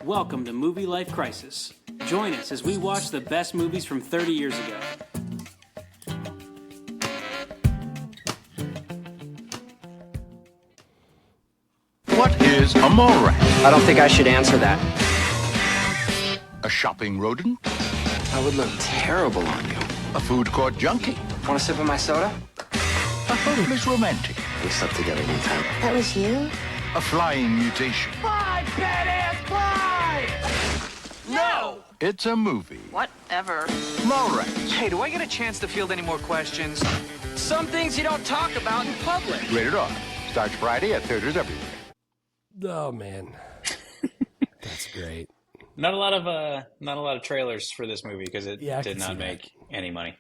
Welcome to Movie Life Crisis. Join us as we watch the best movies from 30 years ago. What is a Mallrat? I don't think I should answer that. A shopping rodent? I would look terrible on you. A food court junkie? Want a sip of my soda? A hopeless romantic? We slept together one time. That was you? A flying mutation? Fly, badass, fly! No! It's a movie. Whatever. Mallrats. Hey, do I get a chance to field any more questions? Some things you don't talk about in public. Rated R. Starts Friday at theaters everywhere. Oh man, that's great. Not a lot of trailers for this movie because it did not make any money.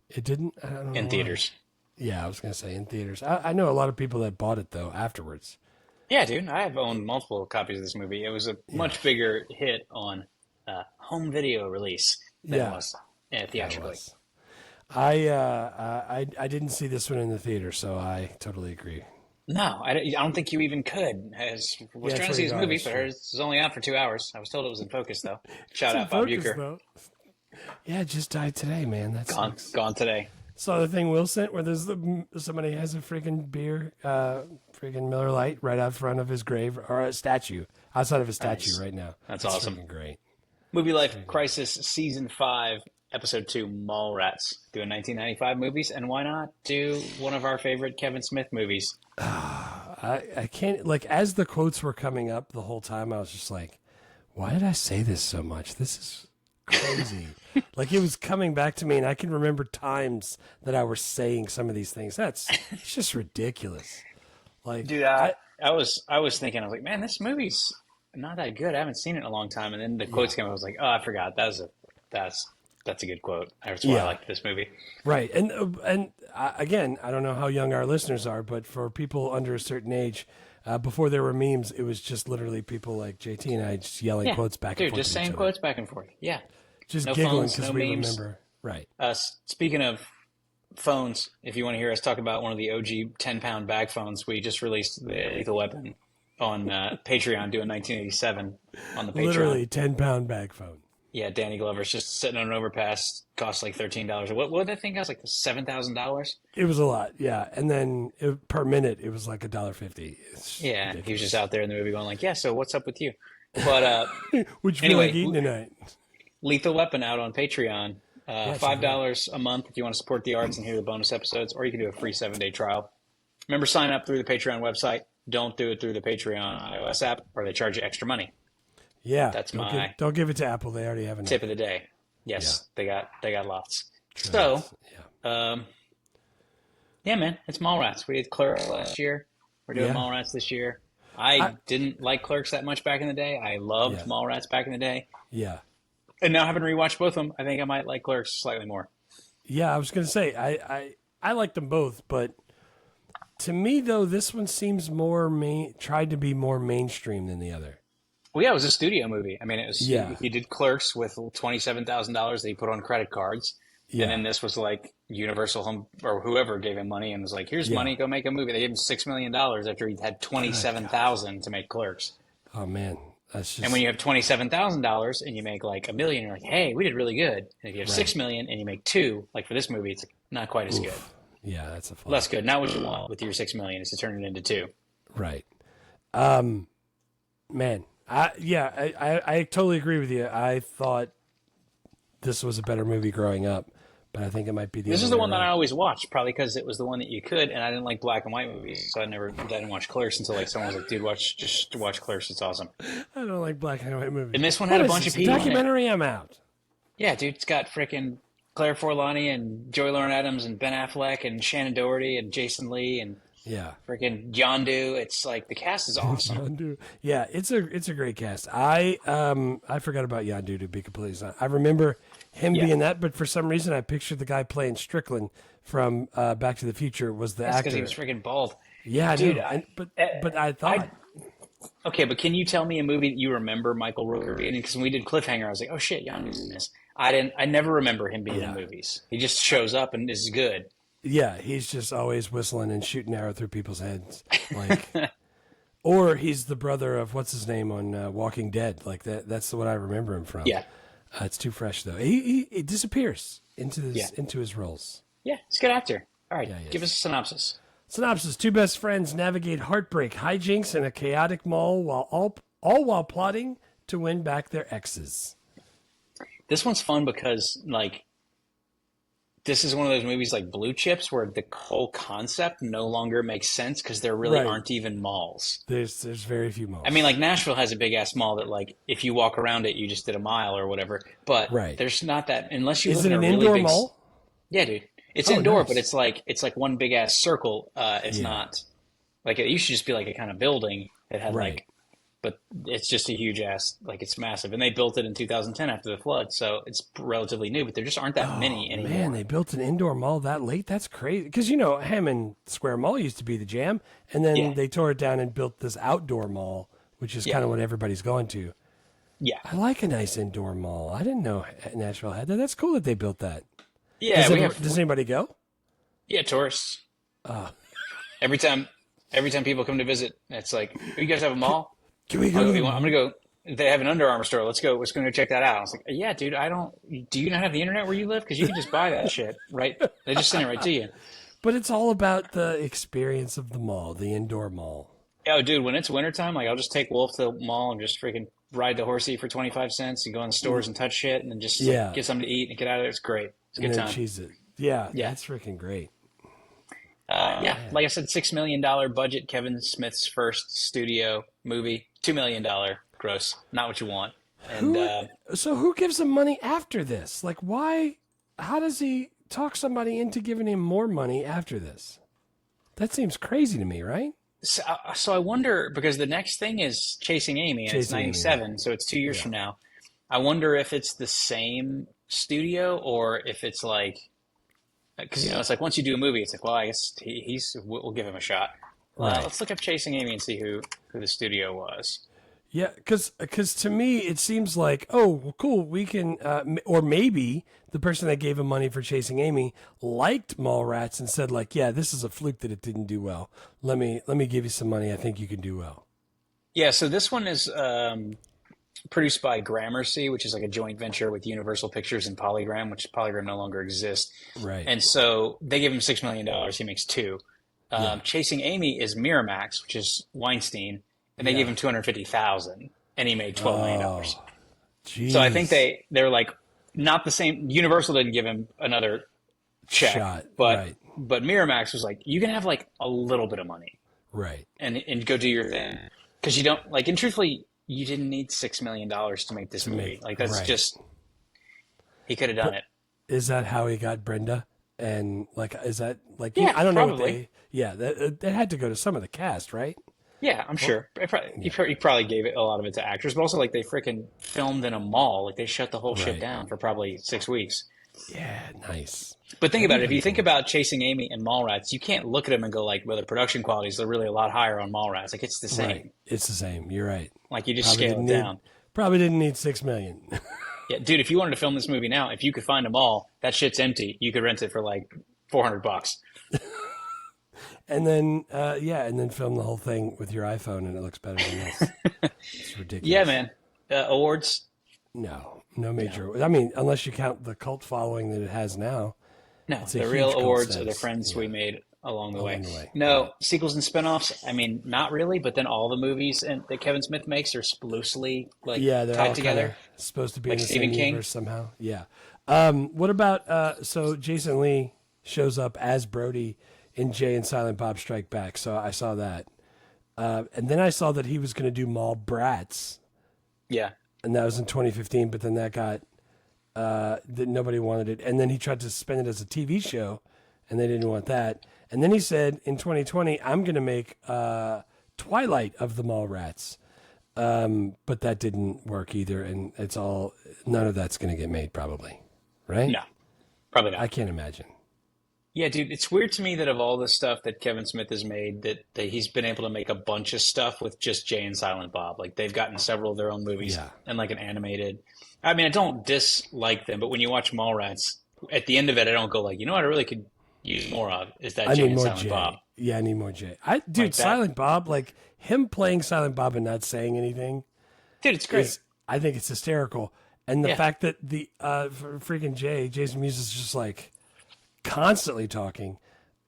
It didn't? I don't know in why. theaters. Yeah, I was going to say in theaters. I know a lot of people that bought it, though, afterwards. Yeah, dude. I have owned multiple copies of this movie. It was a much bigger hit on home video release than it was theatrically. I didn't see this one in the theater, so I totally agree. No, I don't think you even could. I was trying to see this movie, but it was only out for 2 hours. I was told it was in focus, though. Shout out Bob Uecker. Yeah, it just died today, man. That's gone today. Saw the thing Will sent where there's somebody has a freaking beer, freaking Miller Lite right out front of his grave, or a statue, outside of a statue right now. That's awesome. Great. Movie Life Crisis Season 5, Episode 2, Mallrats. Doing 1995 movies, and why not do one of our favorite Kevin Smith movies? I can't, like, as the quotes were coming up the whole time, I was just like, why did I say this so much? This is crazy. Like, it was coming back to me, and I can remember times that I was saying some of these things. It's just ridiculous. Like, dude, I was thinking, I was like, man, this movie's not that good. I haven't seen it in a long time. And then the quotes came, I was like, oh, I forgot. That's a good quote. That's why I like this movie. Right. And again, I don't know how young our listeners are, but for people under a certain age, before there were memes, it was just literally people like JT and I just yelling quotes back and forth. Dude, just saying quotes back and forth. Yeah. Just no giggling because we memes. Remember. Right. Speaking of phones, if you want to hear us talk about one of the OG 10-pound bag phones, we just released the Lethal Weapon on Patreon doing 1987 on the Patreon. Literally 10-pound bag phone. Yeah, Danny Glover's just sitting on an overpass, costs like $13. What did that thing cost? Like $7,000? It was a lot, yeah. And then per minute, it was like $1.50. Yeah, ridiculous. he was just out there in the movie going like, yeah, so what's up with you? But Which anyway, like eating tonight? Lethal Weapon out on Patreon. $5 a month if you want to support the arts and hear the bonus episodes, or you can do a free 7-day trial. Remember, sign up through the Patreon website. Don't do it through the Patreon iOS app, or they charge you extra money. Yeah, that's don't give it to Apple. They already have enough. Tip of the day. Yes, they got lots. True. So, yeah, man, it's Mallrats. We did Clerks last year. We're doing Mallrats this year. I didn't like Clerks that much back in the day. I loved Mallrats back in the day. Yeah. And now having rewatched both of them, I think I might like Clerks slightly more. Yeah, I was going to say, I like them both, but to me, though, this one seems tried to be more mainstream than the other. Well, yeah, it was a studio movie. I mean, it was he did Clerks with $27,000 that he put on credit cards. Yeah. And then this was like Universal Home or whoever gave him money and was like, here's money, go make a movie. They gave him $6 million after he had $27,000 to make Clerks. Oh, man. That's just... And when you have $27,000 and you make like $1 million, you're like, hey, we did really good. And if you have $6 million and you make $2 million, like for this movie, it's not quite as good. Yeah, that's a flaw. Less good. Not what you want with your $6 million is to turn it into $2 million. Right. Man. I totally agree with you. I thought this was a better movie growing up, but I think it might be This is the one that I always watched, probably because it was the one that you could, and I didn't like black and white movies, so I didn't watch Clerks until like someone was like, "Dude, watch Clerks, it's awesome." I don't like black and white movies. And this one had a bunch of people. Documentary, I'm out. Yeah, dude, it's got freaking Claire Forlani and Joy Lauren Adams and Ben Affleck and Shannon Doherty and Jason Lee and. Yeah, freaking Yondu. It's like the cast is awesome. Yondu. Yeah, it's a great cast. I forgot about Yondu, to be completely honest. I remember him being that, but for some reason I pictured the guy playing Strickland from Back to the Future was the actor. Because he was freaking bald. Yeah, dude. But I thought. Okay, but can you tell me a movie that you remember Michael Rooker being in? Because when we did Cliffhanger, I was like, oh shit, Yondu's in this. I never remember him being in movies. He just shows up and is good. Yeah, he's just always whistling and shooting arrow through people's heads. Like, Or he's the brother of what's his name on Walking Dead. Like that's what I remember him from. Yeah. It's too fresh though. He disappears into his roles. Yeah, he's a good actor. All right, Yeah, he give is. us a synopsis. Synopsis: Two best friends navigate heartbreak, hijinks, and a chaotic mall while plotting to win back their exes. This one's fun because, like, this is one of those movies like Blue Chips where the whole concept no longer makes sense because there really aren't even malls. There's very few malls. I mean, like, Nashville has a big-ass mall that, like, if you walk around it, you just did a mile or whatever. But there's not that, unless you Is live it in a an really indoor big... mall? Yeah, dude. It's Oh, indoor, nice. but it's like one big-ass circle. It's not... Like, it used to just be, like, a kind of building that had, like... But it's just a huge ass, like, it's massive. And they built it in 2010 after the flood, so it's relatively new, but there just aren't that many anymore. Man, they built an indoor mall that late? That's crazy. Because, Hammond Square Mall used to be the jam, and then they tore it down and built this outdoor mall, which is kind of what everybody's going to. Yeah. I like a nice indoor mall. I didn't know Nashville had that. That's cool that they built that. Yeah, does anybody go? Yeah, tourists. Every time people come to visit, it's like, you guys have a mall? Can we go? I'm going to go. They have an Under Armour store. Let's go. Let's go check that out. I was like, yeah, dude, do you not have the internet where you live? Because you can just buy that shit, right? They just send it right to you. But it's all about the experience of the mall, the indoor mall. Oh, dude, when it's wintertime, like, I'll just take Wolf to the mall and just freaking ride the horsey for 25 cents and go in the stores and touch shit and then just like, get something to eat and get out of there. It's great. It's a good time. Cheese it. Yeah, that's freaking great. Like I said, $6 million budget, Kevin Smith's first studio movie, $2 million gross. Not what you want. And So who gives him money after this? Like, why? How does he talk somebody into giving him more money after this? That seems crazy to me, right? so I wonder, because the next thing is Chasing Amy, and it's 97, so it's 2 years from now. I wonder if it's the same studio or if it's like, because it's like once you do a movie, it's like, well, I guess we'll give him a shot. Let's look up Chasing Amy and see who the studio was. Yeah, because to me it seems like, oh, well, cool, we can, or maybe the person that gave him money for Chasing Amy liked Mallrats and said like, yeah, this is a fluke that it didn't do well. Let me give you some money. I think you can do well. Yeah. So this one is produced by Gramercy, which is like a joint venture with Universal Pictures and Polygram, which Polygram no longer exists. Right. And so they give him $6 million. He makes $2 million. Chasing Amy is Miramax, which is Weinstein, and they gave him $250,000, and he made $12 million. Geez. So I think they're like not the same. Universal didn't give him another check, but Miramax was like, you can have like a little bit of money, right, and go do your thing, because you don't like. And truthfully, you didn't need $6 million to make this movie. Like that's just, he could have done it. Is that how he got Brenda? And like, is that like? Yeah, I don't probably. know. What that had to go to some of the cast, right? Yeah, I'm sure. He probably gave it a lot of it to actors, but also like they freaking filmed in a mall. Like they shut the whole shit down for probably 6 weeks. Yeah, nice. But think about it. If you think about Chasing Amy and Mallrats, you can't look at them and go like, well, the production qualities are really a lot higher on Mallrats. Like it's the same. Right. It's the same. You're right. Like you just scale it down. Probably didn't need $6 million. Yeah, dude. If you wanted to film this movie now, if you could find a mall, that shit's empty. You could rent it for like $400. And then, and then film the whole thing with your iPhone, and it looks better than this. It's ridiculous. Yeah, man. Awards? No major. No. I mean, unless you count the cult following that it has now. No, the real awards are the friends we made along the way. No, sequels and spinoffs, I mean, not really, but then all the movies that Kevin Smith makes are loosely they're tied all together. Supposed to be like in the Stephen same King universe somehow. Yeah. What about, so Jason Lee shows up as Brody in Jay and Silent Bob Strike Back. So I saw that. And then I saw that he was going to do Mallrats. Yeah. And that was in 2015, but then that got, that nobody wanted it. And then he tried to spin it as a TV show, and they didn't want that. And then he said, in 2020, I'm going to make Twilight of the Mallrats. But that didn't work either. And none of that's going to get made probably. Right? No, probably not. I can't imagine. Yeah, dude, it's weird to me that of all the stuff that Kevin Smith has made, that he's been able to make a bunch of stuff with just Jay and Silent Bob. Like, they've gotten several of their own movies and, like, an animated. I mean, I don't dislike them, but when you watch Mallrats, at the end of it, I don't go like, you know what, I really could use more of is that I Jay need and more Silent Jay. Bob. Yeah, I need more Jay. Dude, Like that. Silent Bob, like him playing Silent Bob and not saying anything. Dude, it's great. I think it's hysterical. And the Yeah. fact that the freaking Jason Mewes is just like constantly talking.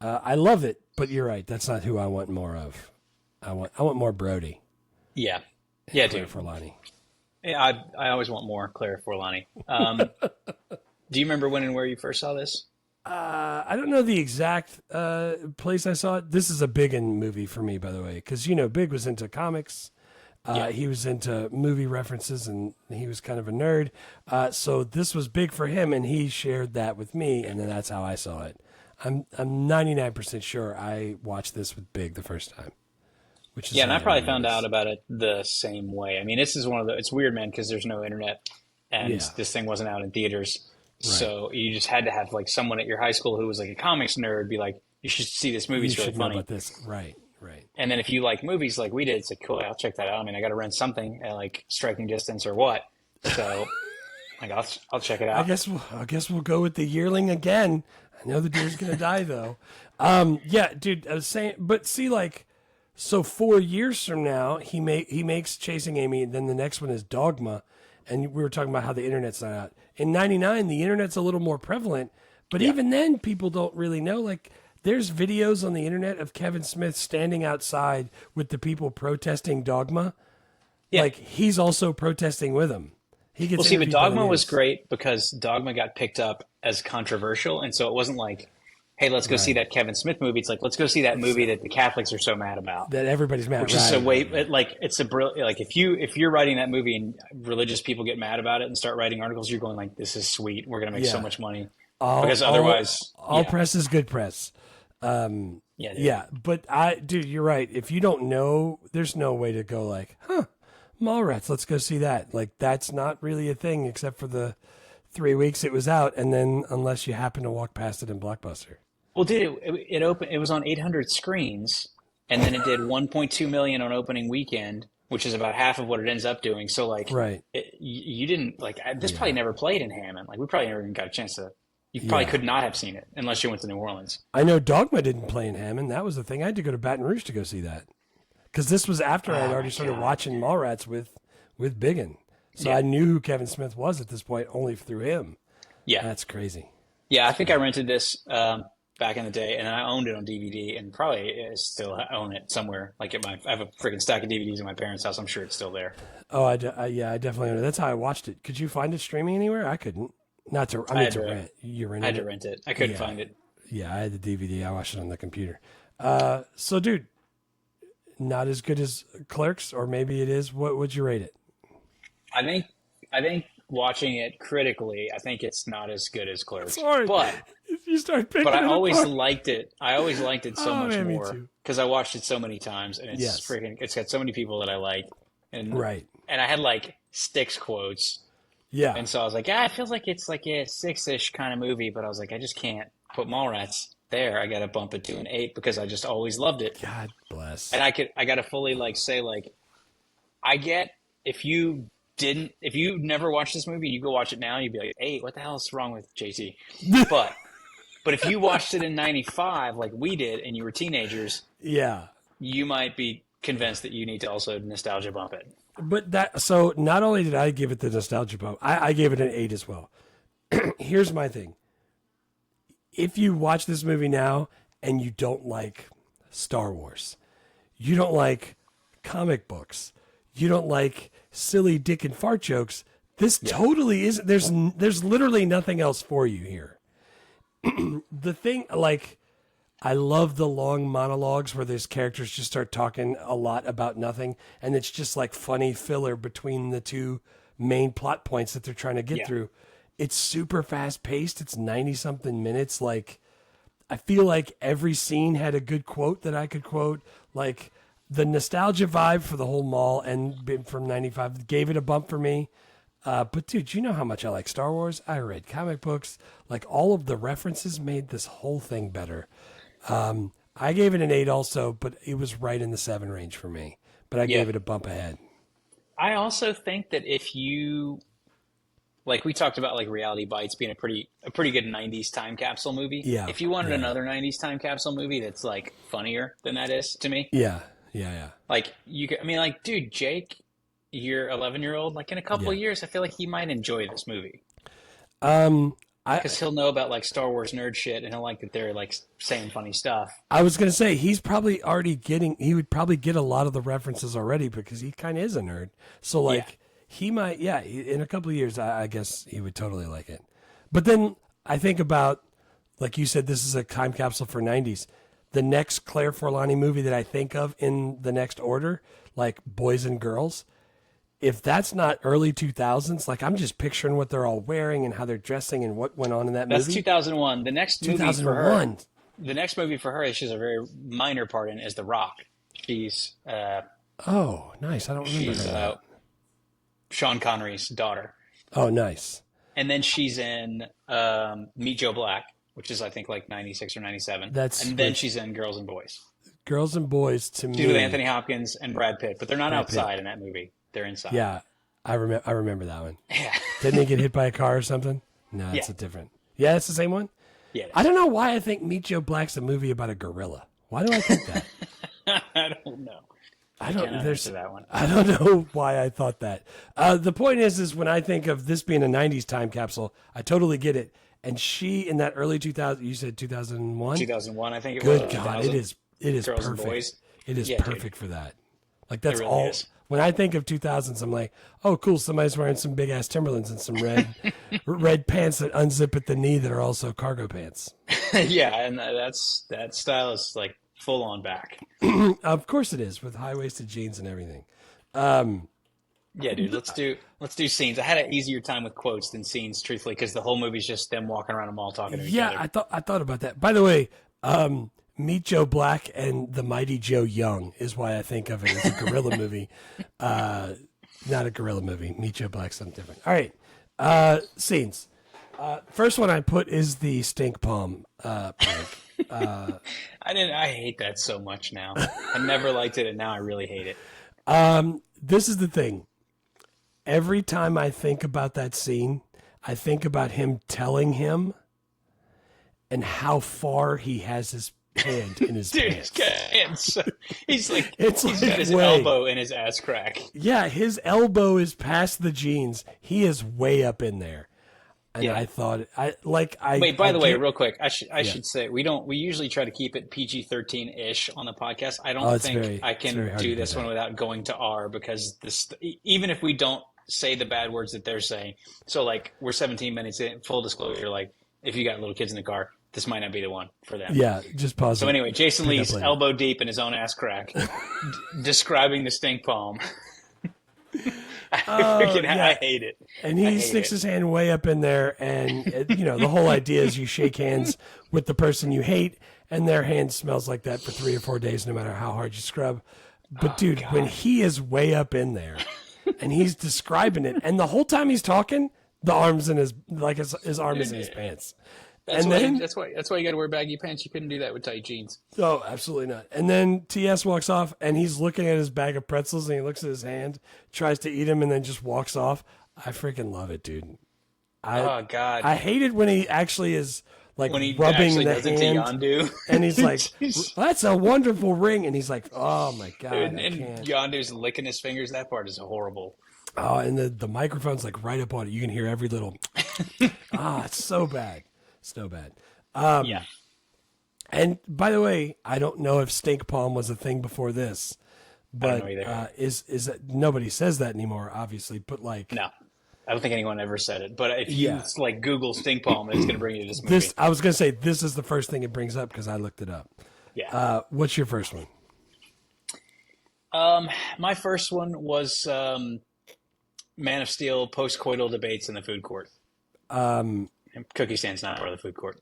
I love it, but you're right. That's not who I want more of. I want more Brody. Yeah. Yeah, Claire dude. Forlani. Yeah, I always want more Claire Forlani. Do you remember when and where you first saw this? I don't know the exact place I saw it. This is a Biggin movie for me, by the way, because Big was into comics. He was into movie references, and he was kind of a nerd. So this was big for him, and he shared that with me, and then that's how I saw it. I'm 99% sure I watched this with Big the first time. Which is Yeah, and I probably found out about it the same way. I mean, this is it's weird, man, because there's no internet, and this thing wasn't out in theaters. Right. So you just had to have like someone at your high school who was like a comics nerd be like, you should see this movie. It's really funny. Know about this. Right. And then if you like movies like we did, it's like, cool, I'll check that out. I mean, I got to rent something at like striking distance or what. So like, I'll check it out. I guess we'll go with the yearling again. I know the deer's going to die though. Yeah, dude, I was saying, but see, like, so 4 years from now, he makes Chasing Amy, and then the next one is Dogma. And we were talking about how the internet's not out. In 99, the internet's a little more prevalent, but even then, people don't really know. Like, there's videos on the internet of Kevin Smith standing outside with the people protesting Dogma. Yeah. Like, he's also protesting with them. But Dogma was great because Dogma got picked up as controversial, and so it wasn't like, hey, let's go see that Kevin Smith movie. It's like, let's go see that movie that the Catholics are so mad about. That everybody's mad about. Which is a way, like, it's a brilliant, like, if you're writing that movie and religious people get mad about it and start writing articles, you're going like, this is sweet. We're going to make so much money. Because otherwise. All press is good press. But dude, you're right. If you don't know, there's no way to go like, Mallrats, let's go see that. Like, that's not really a thing except for the 3 weeks it was out. And then unless you happen to walk past it in Blockbuster. Well, dude, it opened. It was on 800 screens, and then it did 1.2 million on opening weekend, which is about half of what it ends up doing. So, like, you didn't like this. Probably never played in Hammond. Like, we probably never even got a chance to. You probably could not have seen it unless you went to New Orleans. I know Dogma didn't play in Hammond. That was the thing. I had to go to Baton Rouge to go see that because this was after I had already started watching Mallrats with Biggin. So I knew who Kevin Smith was at this point only through him. Yeah, that's crazy. Yeah, I think I rented this. Back in the day, and I owned it on DVD, and probably still own it somewhere. Like I have a freaking stack of DVDs in my parents' house. I'm sure it's still there. Oh, I definitely own it. That's how I watched it. Could you find it streaming anywhere? I couldn't. I had to rent. You rented it? I had to rent it. I couldn't find it. Yeah, I had the DVD. I watched it on the computer. So, dude, not as good as Clerks, or maybe it is. What would you rate it? I think watching it critically, I think it's not as good as Clerks. Sorry, but you start picking but I it always apart. liked it. I always liked it so much me more too. because I watched it so many times, and it's freaking. It's got so many people that I like, and and I had like Styx quotes. Yeah, and so I was like, it feels like it's like a 6-ish kind of movie, but I was like, I just can't put Mallrats there. I got to bump it to an 8 because I just always loved it. God bless. And I got to fully like say like, I get if you never watched this movie, you go watch it now, you'd be like, hey, what the hell is wrong with JT? But if you watched it in 95 like we did and you were teenagers, you might be convinced that you need to also nostalgia bump it. But so not only did I give it the nostalgia bump, I gave it an 8 as well. Here's my thing. If you watch this movie now and you don't like Star Wars, you don't like comic books, you don't like silly dick and fart jokes, this totally isn't. There's literally nothing else for you here. The thing, like, I love the long monologues where these characters just start talking a lot about nothing, and it's just like funny filler between the two main plot points that they're trying to get through. It's super fast paced. It's 90-something minutes. Like, I feel like every scene had a good quote that I could quote. Like, the nostalgia vibe for the whole mall and from 95 gave it a bump for me. But dude, you know how much I like Star Wars. I read comic books. Like, all of the references made this whole thing better. I gave it an 8 also, but it was right in the 7 range for me. But I gave it a bump ahead. I also think that if you like we talked about, like Reality Bites being a pretty good '90s time capsule movie. Yeah. If you wanted another '90s time capsule movie that's like funnier than that is to me, Yeah. like I mean, like, dude, Jake, your 11-year-old, like in a couple of years, I feel like he might enjoy this movie. Because he'll know about like Star Wars nerd shit, and he'll like that they're like saying funny stuff. I was gonna say he's probably already he would probably get a lot of the references already because he kind of is a nerd. So like he might, in a couple of years, I guess he would totally like it. But then I think about, like you said, this is a time capsule for '90s. The next Claire Forlani movie that I think of in the next order, like Boys and Girls. If that's not early 2000s, like I'm just picturing what they're all wearing and how they're dressing and what went on in that movie. That's 2001. The next 2001. movie for her, the next movie for her, she's a very minor part in, is The Rock. She's oh, nice. I don't remember she's that. Sean Connery's daughter. Oh, nice. And then she's in Meet Joe Black, which is I think like 96 or 97. And then she's in Girls and Boys. Girls and Boys to me. She's with Anthony Hopkins and Brad Pitt, but they're not outside in that movie. They're inside. Yeah, I remember that one. Yeah. Didn't he get hit by a car or something? No, it's a different. Yeah, it's the same one? Yeah. I don't know why I think Meet Joe Black's a movie about a gorilla. Why do I think that? I don't know. I don't answer that one. I don't know why I thought that. The point is when I think of this being a 90s time capsule, I totally get it. And she in that early 2000, you said 2001? 2001, I think it was. Good God, it is Girls and perfect. Boys. It is perfect for that. Like that's really all. is. When I think of 2000s, I'm like, oh, cool. Somebody's wearing some big ass Timberlands and some red pants that unzip at the knee that are also cargo pants. Yeah, and that style is like full on back. Of course it is, with high waisted jeans and everything. Yeah, dude. Let's do scenes. I had an easier time with quotes than scenes, truthfully, because the whole movie's just them walking around a mall talking to each other. Yeah, I thought about that. By the way, Meet Joe Black and the Mighty Joe Young is why I think of it as a gorilla movie. Not a gorilla movie. Meet Joe Black's something different. All right. Scenes. First one I put is the stink palm prank. I hate that so much now. I never liked it, and now I really hate it. This is the thing. Every time I think about that scene, I think about him telling him and how far he has his hand in his pants. He's like, he's got his elbow in his ass crack. Yeah, his elbow is past the jeans. He is way up in there. And I thought, Wait, by the way, real quick, I should say we usually try to keep it PG-13-ish on the podcast. I don't think I can do this one without going to R, because even if we don't say the bad words that they're saying. So like we're 17 minutes in, full disclosure, like if you got little kids in the car, this might not be the one for them. Yeah, just pause. So anyway, Jason Lee's elbow deep in his own ass crack, describing the stink palm. I hate it. And he sticks his hand way up in there, and the whole idea is you shake hands with the person you hate, and their hand smells like that for 3 or 4 days, no matter how hard you scrub. But dude, when he is way up in there, and he's describing it, and the whole time he's talking, the arm's in his arm is in his pants. That's why you got to wear baggy pants. You couldn't do that with tight jeans. Oh, absolutely not. And then TS walks off, and he's looking at his bag of pretzels, and he looks at his hand, tries to eat them, and then just walks off. I freaking love it, dude. Oh God! I hate it when he actually is like when he rubbing the does hand, it to Yondu. And he's like, "That's a wonderful ring," and he's like, "Oh my God!" And Yondu's licking his fingers. That part is horrible. Oh, and the microphone's like right up on it. You can hear every little. It's so bad. So bad. Yeah. And by the way, I don't know if stink palm was a thing before this, but is that nobody says that anymore, obviously. But like, no, I don't think anyone ever said it. But if you like Google stink palm, it's going to bring you to this movie. I was going to say this is the first thing it brings up because I looked it up. Yeah. What's your first one? My first one was Man of Steel post-coital debates in the food court. Cookie stand's not part of the food court.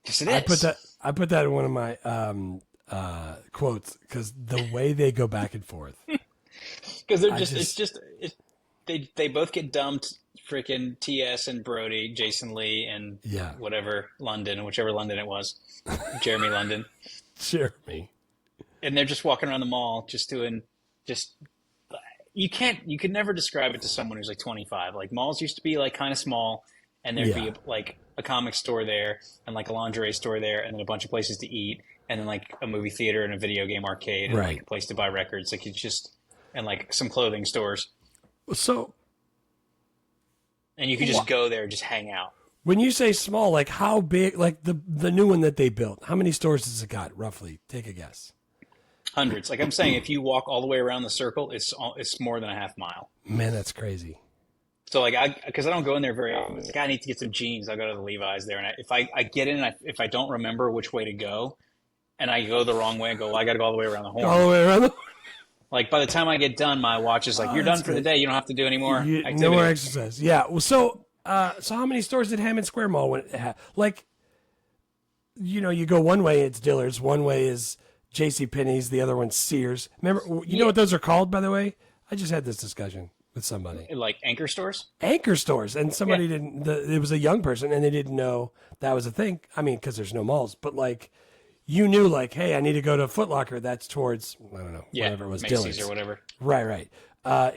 Yes, it is. I put that in one of my quotes because the way they go back and forth. Because they're they both get dumped. Freaking TS and Brody, Jason Lee, and whichever London it was, Jeremy London. Jeremy. And they're just walking around the mall, you could never describe it to someone who's like 25. Like malls used to be like kind of small, and there'd be like a comic store there and like a lingerie store there, and then a bunch of places to eat, and then like a movie theater and a video game arcade and like a place to buy records. Like it's just, and like some clothing stores. So, and you could just go there and just hang out. When you say small, like how big, like the new one that they built, how many stores has it got roughly? Take a guess. Hundreds. Like I'm saying, if you walk all the way around the circle, it's more than a half mile. Man, that's crazy. So like because I don't go in there very often. It's like I need to get some jeans. I'll go to the Levi's there, and if I get in, if I don't remember which way to go, and I go the wrong way, I go, well, I got to go all the way around the horn. All the way around the horn. Like by the time I get done, my watch is like, you're done for the day. You don't have to do any more activity. No more exercise. Yeah. Well, so how many stores did Hammond Square Mall have? Like, you know, you go one way, it's Dillard's. One way is JCPenney's. The other one's Sears. Remember, you know what those are called, by the way? I just had this discussion with somebody. Like anchor stores? Anchor stores. And somebody didn't, it was a young person, and they didn't know that was a thing. I mean, because there's no malls. But, like, you knew, like, hey, I need to go to Foot Locker. That's towards, I don't know, whatever it was, Macy's Dillard's. Or whatever. Right.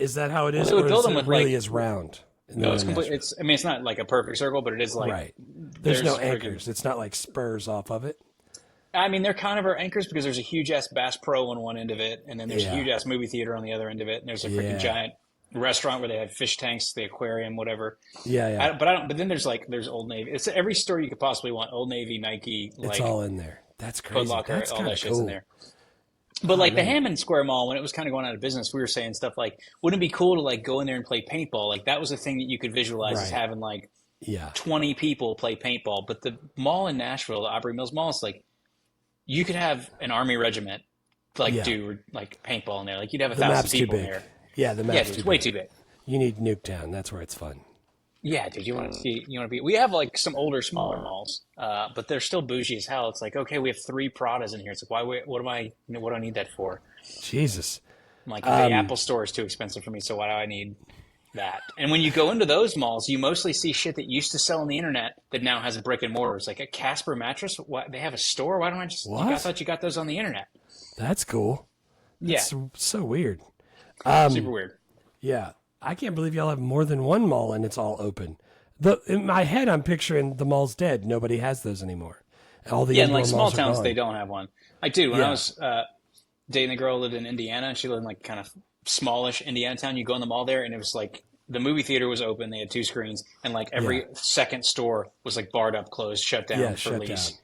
Is that how it is? Well, or build is them it with, really like, is round? No, it's complete. I mean, it's not like a perfect circle, but it is like right. There's no anchors. It's not like spurs off of it. I mean, they're kind of our anchors because there's a huge ass Bass Pro on one end of it, and then there's a huge ass movie theater on the other end of it, and there's a freaking giant restaurant where they have fish tanks, the aquarium, whatever. Yeah. But then there's Old Navy. It's every store you could possibly want. Old Navy, Nike, it's all in there. That's crazy. Foot Locker, That's all that shit's cool. in there. But like the Hammond Square Mall, when it was kind of going out of business, we were saying stuff like, wouldn't it be cool to like go in there and play paintball? Like that was a thing that you could visualize as having like 20 people play paintball. But the mall in Nashville, the Aubrey Mills Mall, is like you could have an army regiment do like paintball in there. Like you'd have 1,000 people in there. Yeah, the map's it's way too big. You need Nuketown. That's where it's fun. Yeah, dude, you want to be. We have like some older, smaller malls, but they're still bougie as hell. It's like, okay, we have 3 Pradas in here. It's like, why? What do I need that for? Jesus. I'm like, the Apple Store is too expensive for me, so why do I need that? And when you go into those malls, you mostly see shit that used to sell on the internet that now has a brick and mortar. It's like a Casper mattress. What? They have a store? Why don't I just? What? I thought you got those on the internet. That's cool. That's so weird. Super weird. Yeah. I can't believe y'all have more than one mall and it's all open. In my head, I'm picturing the mall's dead. Nobody has those anymore. All the in like small towns, they don't have one. Like, dude, when I was dating a girl who lived in Indiana, and she lived in like kind of smallish Indiana town, you go in the mall there, and it was like the movie theater was open. They had 2 screens, and like every second store was like barred up, closed, shut down for lease. Down.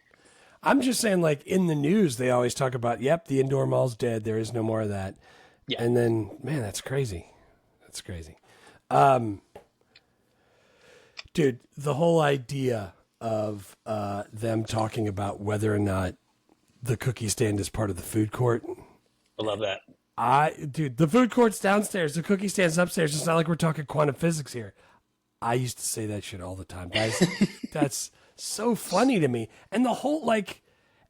I'm just saying, like in the news, they always talk about, the indoor mall's dead. There is no more of that. Yeah. And then, man, that's crazy. That's crazy. Dude, the whole idea of them talking about whether or not the cookie stand is part of the food court. I love that. Dude, the food court's downstairs. The cookie stand's upstairs. It's not like we're talking quantum physics here. I used to say that shit all the time, guys. That's so funny to me. And the whole,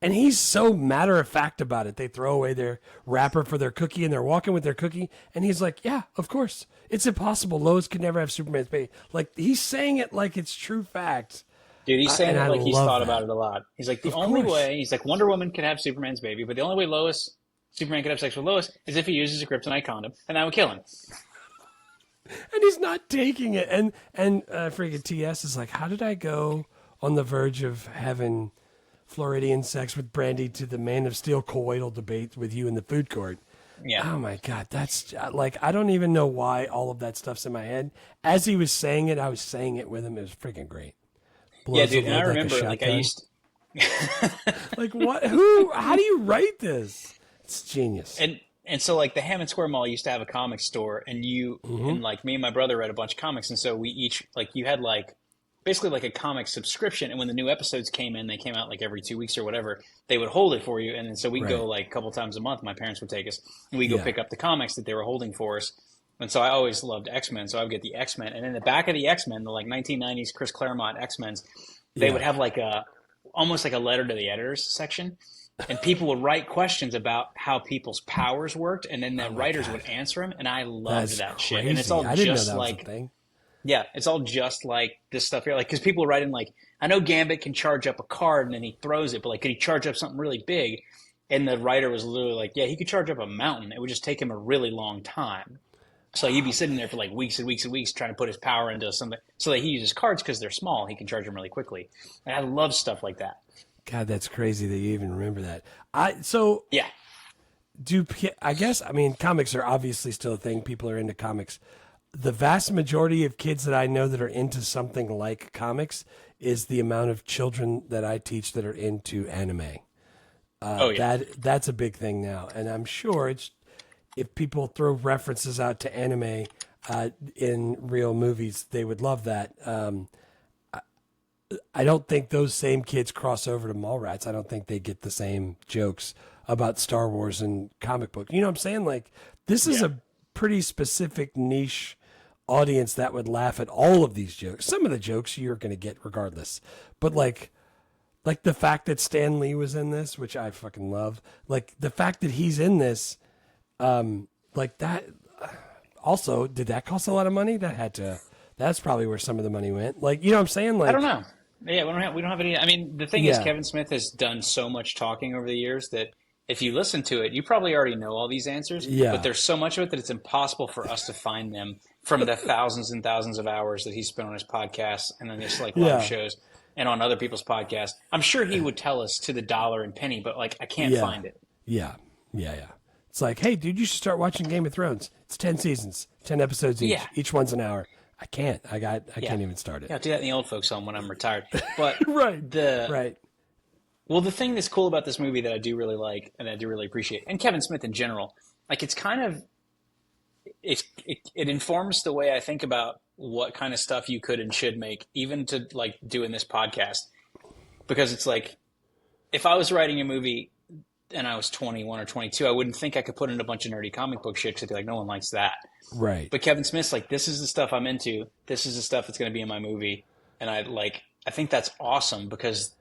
and he's so matter of fact about it. They throw away their wrapper for their cookie and they're walking with their cookie. And he's like, yeah, of course. It's impossible. Lois could never have Superman's baby. Like, he's saying it like it's true fact. Dude, he's saying it like he's thought about it a lot. He's like, the only way, he's like, Wonder Woman could have Superman's baby, but the only way Superman could have sex with Lois is if he uses a kryptonite condom, and that would kill him. And he's not taking it. And freaking TS is like, how did I go on the verge of having Floridian sex with Brandy to the Man of Steel colloidal debate with you in the food court? Yeah. Oh my God. That's like, I don't even know why all of that stuff's in my head. As he was saying it, I was saying it with him. It was freaking great. Blows dude. And I remember, like, I used like, what? Who? How do you write this? It's genius. And so, like, the Hammond Square Mall used to have a comic store, and and like me and my brother read a bunch of comics, and so we each, like, you had like basically like a comic subscription, and when the new episodes came in, they came out like every 2 weeks or whatever, they would hold it for you, and then so we'd go like a couple times a month. My parents would take us, and we'd go pick up the comics that they were holding for us. And so I always loved X-Men, so I would get the X-Men, and in the back of the X-Men, the like 1990s Chris Claremont X-Men's, they would have like almost like a letter to the editors section. And people would write questions about how people's powers worked, and then the writers would answer them, and I loved that shit. And it's all just like, it's all just like this stuff here. Like, because people write in like, I know Gambit can charge up a card and then he throws it, but like, could he charge up something really big? And the writer was literally like, yeah, he could charge up a mountain. It would just take him a really long time. So he'd be sitting there for like weeks and weeks and weeks trying to put his power into something. So that he uses cards because they're small. He can charge them really quickly. And I love stuff like that. God, that's crazy that you even remember that. Yeah. I mean, comics are obviously still a thing. People are into comics. The vast majority of kids that I know that are into something like comics is the amount of children that I teach that are into anime. That's a big thing now. And I'm sure if people throw references out to anime in real movies, they would love that. I don't think those same kids cross over to Mallrats. I don't think they get the same jokes about Star Wars and comic books. You know what I'm saying? Like, this is a pretty specific niche audience that would laugh at all of these jokes. Some of the jokes you're going to get regardless. But like the fact that Stan Lee was in this, which I fucking love. Like, the fact that he's in this, like that. Also, did that cost a lot of money? That's probably where some of the money went. Like, you know what I'm saying? Like, I don't know. Yeah, we don't have any. I mean, the thing is, Kevin Smith has done so much talking over the years that if you listen to it, you probably already know all these answers. Yeah. But there's so much of it that it's impossible for us to find them from the thousands and thousands of hours that he spent on his podcast and then his like live shows and on other people's podcasts. I'm sure he would tell us to the dollar and penny, but like I can't find it. Yeah. It's like, hey, dude, you should start watching Game of Thrones. It's 10 seasons, 10 episodes each. Yeah. Each one's an hour. I can't. I can't even start it. Yeah, I'll do that in the old folks' home when I'm retired. But Right. Well, the thing that's cool about this movie that I do really like and I do really appreciate, and Kevin Smith in general, like it's kind of it informs the way I think about what kind of stuff you could and should make, even to like doing this podcast. Because it's like, if I was writing a movie and I was 21 or 22, I wouldn't think I could put in a bunch of nerdy comic book shit because I'd be like, no one likes that. Right. But Kevin Smith's like, this is the stuff I'm into. This is the stuff that's going to be in my movie. And I think that's awesome because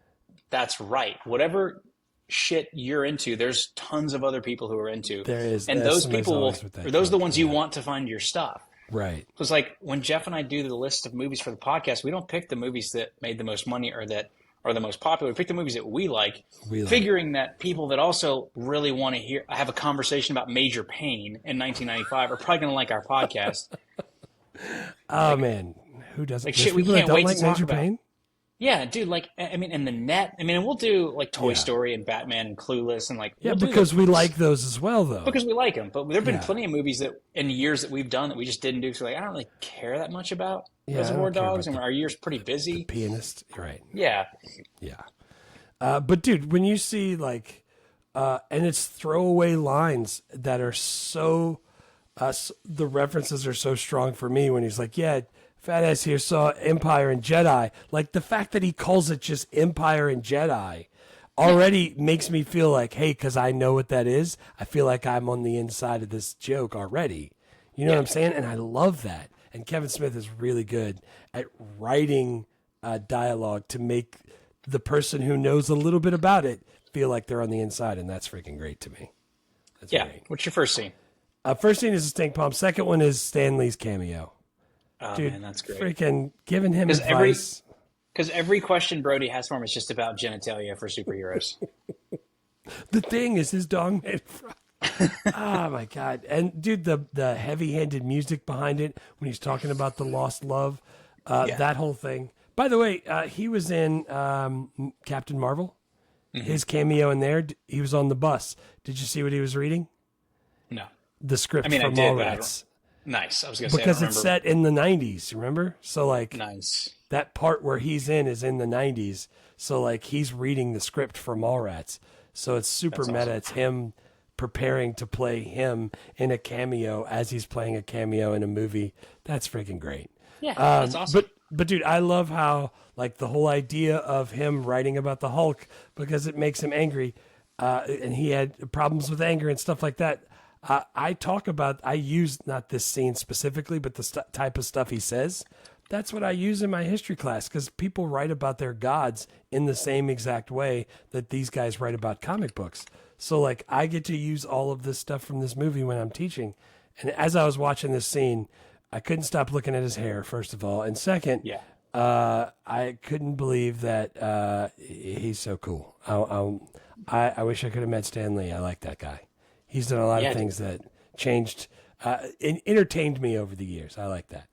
that's right. Whatever shit you're into, there's tons of other people who are into. There is. And those people those are the ones you want to find your stuff. Right. Because like when Jeff and I do the list of movies for the podcast, we don't pick the movies that made the most money or that are the most popular. We pick the movies that we like, figuring that people that also really want to have a conversation about Major Pain in 1995 are probably going to like our podcast. Oh, man. Who doesn't? Like shit we can't wait to talk Major about. Pain? Yeah, dude, like, I mean, and The Net. I mean, and we'll do, like, Toy Story and Batman and Clueless and, like... Yeah, because we like those as well, though. Because we like them. But there have been plenty of movies that, in years that we've done that we just didn't do. So, like, I don't really care that much about Reservoir Dogs, and our year's pretty busy. The Pianist, right. Yeah. Yeah. But, dude, when you see, like... and it's throwaway lines that are so... the references are so strong for me when he's like, yeah... Fat ass here saw Empire and Jedi. Like the fact that he calls it just Empire and Jedi already makes me feel like, hey, because I know what that is, I feel like I'm on the inside of this joke already. You know what I'm saying? And I love that. And Kevin Smith is really good at writing dialogue to make the person who knows a little bit about it feel like they're on the inside. And that's freaking great to me. That's great. What's your first scene? First scene is a stink palm. Second one is Stan Lee's cameo. Oh, dude, man, that's great. Freaking giving him advice. Because every question Brody has for him is just about genitalia for superheroes. The Thing is his dong made from. Oh, my God. And, dude, the heavy-handed music behind it when he's talking about the lost love, that whole thing. By the way, he was in Captain Marvel. Mm-hmm. His cameo in there, he was on the bus. Did you see what he was reading? No. The script from I did, Mallrats. Nice. I was going to say, because it's set in the 90s, remember? So, like, nice. That part where he's in is in the 90s. So, like, he's reading the script for Mallrats. So it's super meta. Awesome. It's him preparing to play him in a cameo as he's playing a cameo in a movie. That's freaking great. Yeah, that's awesome. But, dude, I love how, like, the whole idea of him writing about the Hulk because it makes him angry. And he had problems with anger and stuff like that. I use not this scene specifically, but the type of stuff he says. That's what I use in my history class because people write about their gods in the same exact way that these guys write about comic books. So, like, I get to use all of this stuff from this movie when I'm teaching. And as I was watching this scene, I couldn't stop looking at his hair, first of all. And second, I couldn't believe that he's so cool. I wish I could have met Stan Lee. I like that guy. He's done a lot of things that changed entertained me over the years. I like that.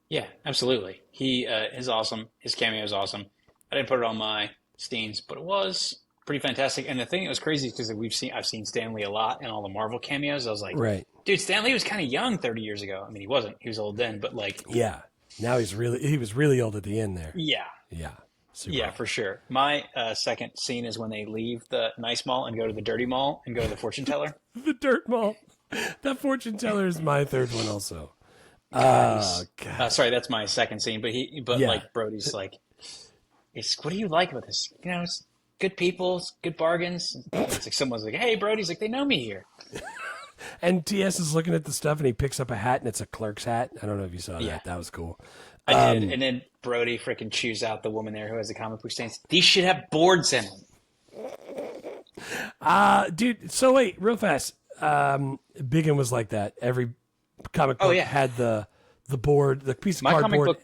Yeah, absolutely. He is awesome. His cameo is awesome. I didn't put it on my Steens, but it was pretty fantastic. And the thing that was crazy is because I've seen Stan Lee a lot in all the Marvel cameos. I was like, right, dude, Stan Lee was kind of young 30 years ago. I mean, he wasn't. He was old then, but like, yeah. Now he was really old at the end there. Yeah, yeah, super yeah, old. for sure. My second scene is when they leave the nice mall and go to the dirty mall and go to the fortune teller. The dirt mall. That fortune teller is my third one also. God. Sorry, that's my second scene. But Yeah. like Brody's like, what do you like about this? You know, it's good people, it's good bargains. It's like someone's like, hey, Brody's like, they know me here. And TS is looking at the stuff and he picks up a hat and it's a Clerks hat. I don't know if you saw that. That was cool. I did. And then Brody freaking chews out the woman there who has the comic book stands. These should have boards in them. Dude, so wait, real fast. Biggin was like that. Every comic book had the board, the piece of cardboard.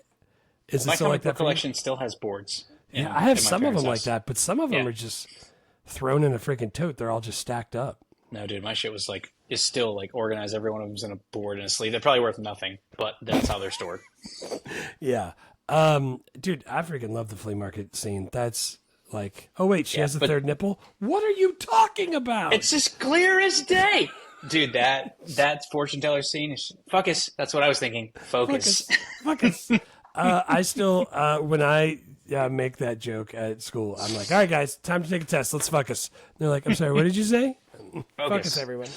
Is it still like that? My comic book collection still has boards. Yeah, I have some of them like that, but some of them are just thrown in a freaking tote. They're all just stacked up. No, dude, my shit is still like organized. Every one of them's in a board and a sleeve. They're probably worth nothing, but that's how they're stored. Yeah. Dude, I freaking love the flea market scene. That's like, oh wait, she has a third nipple? What are you talking about? It's as clear as day. Dude, that fortune teller scene is focus. That's what I was thinking. Focus. Focus. I still, when I make that joke at school, I'm like, all right, guys, time to take a test. Let's focus. And they're like, I'm sorry, what did you say? Focus, everyone.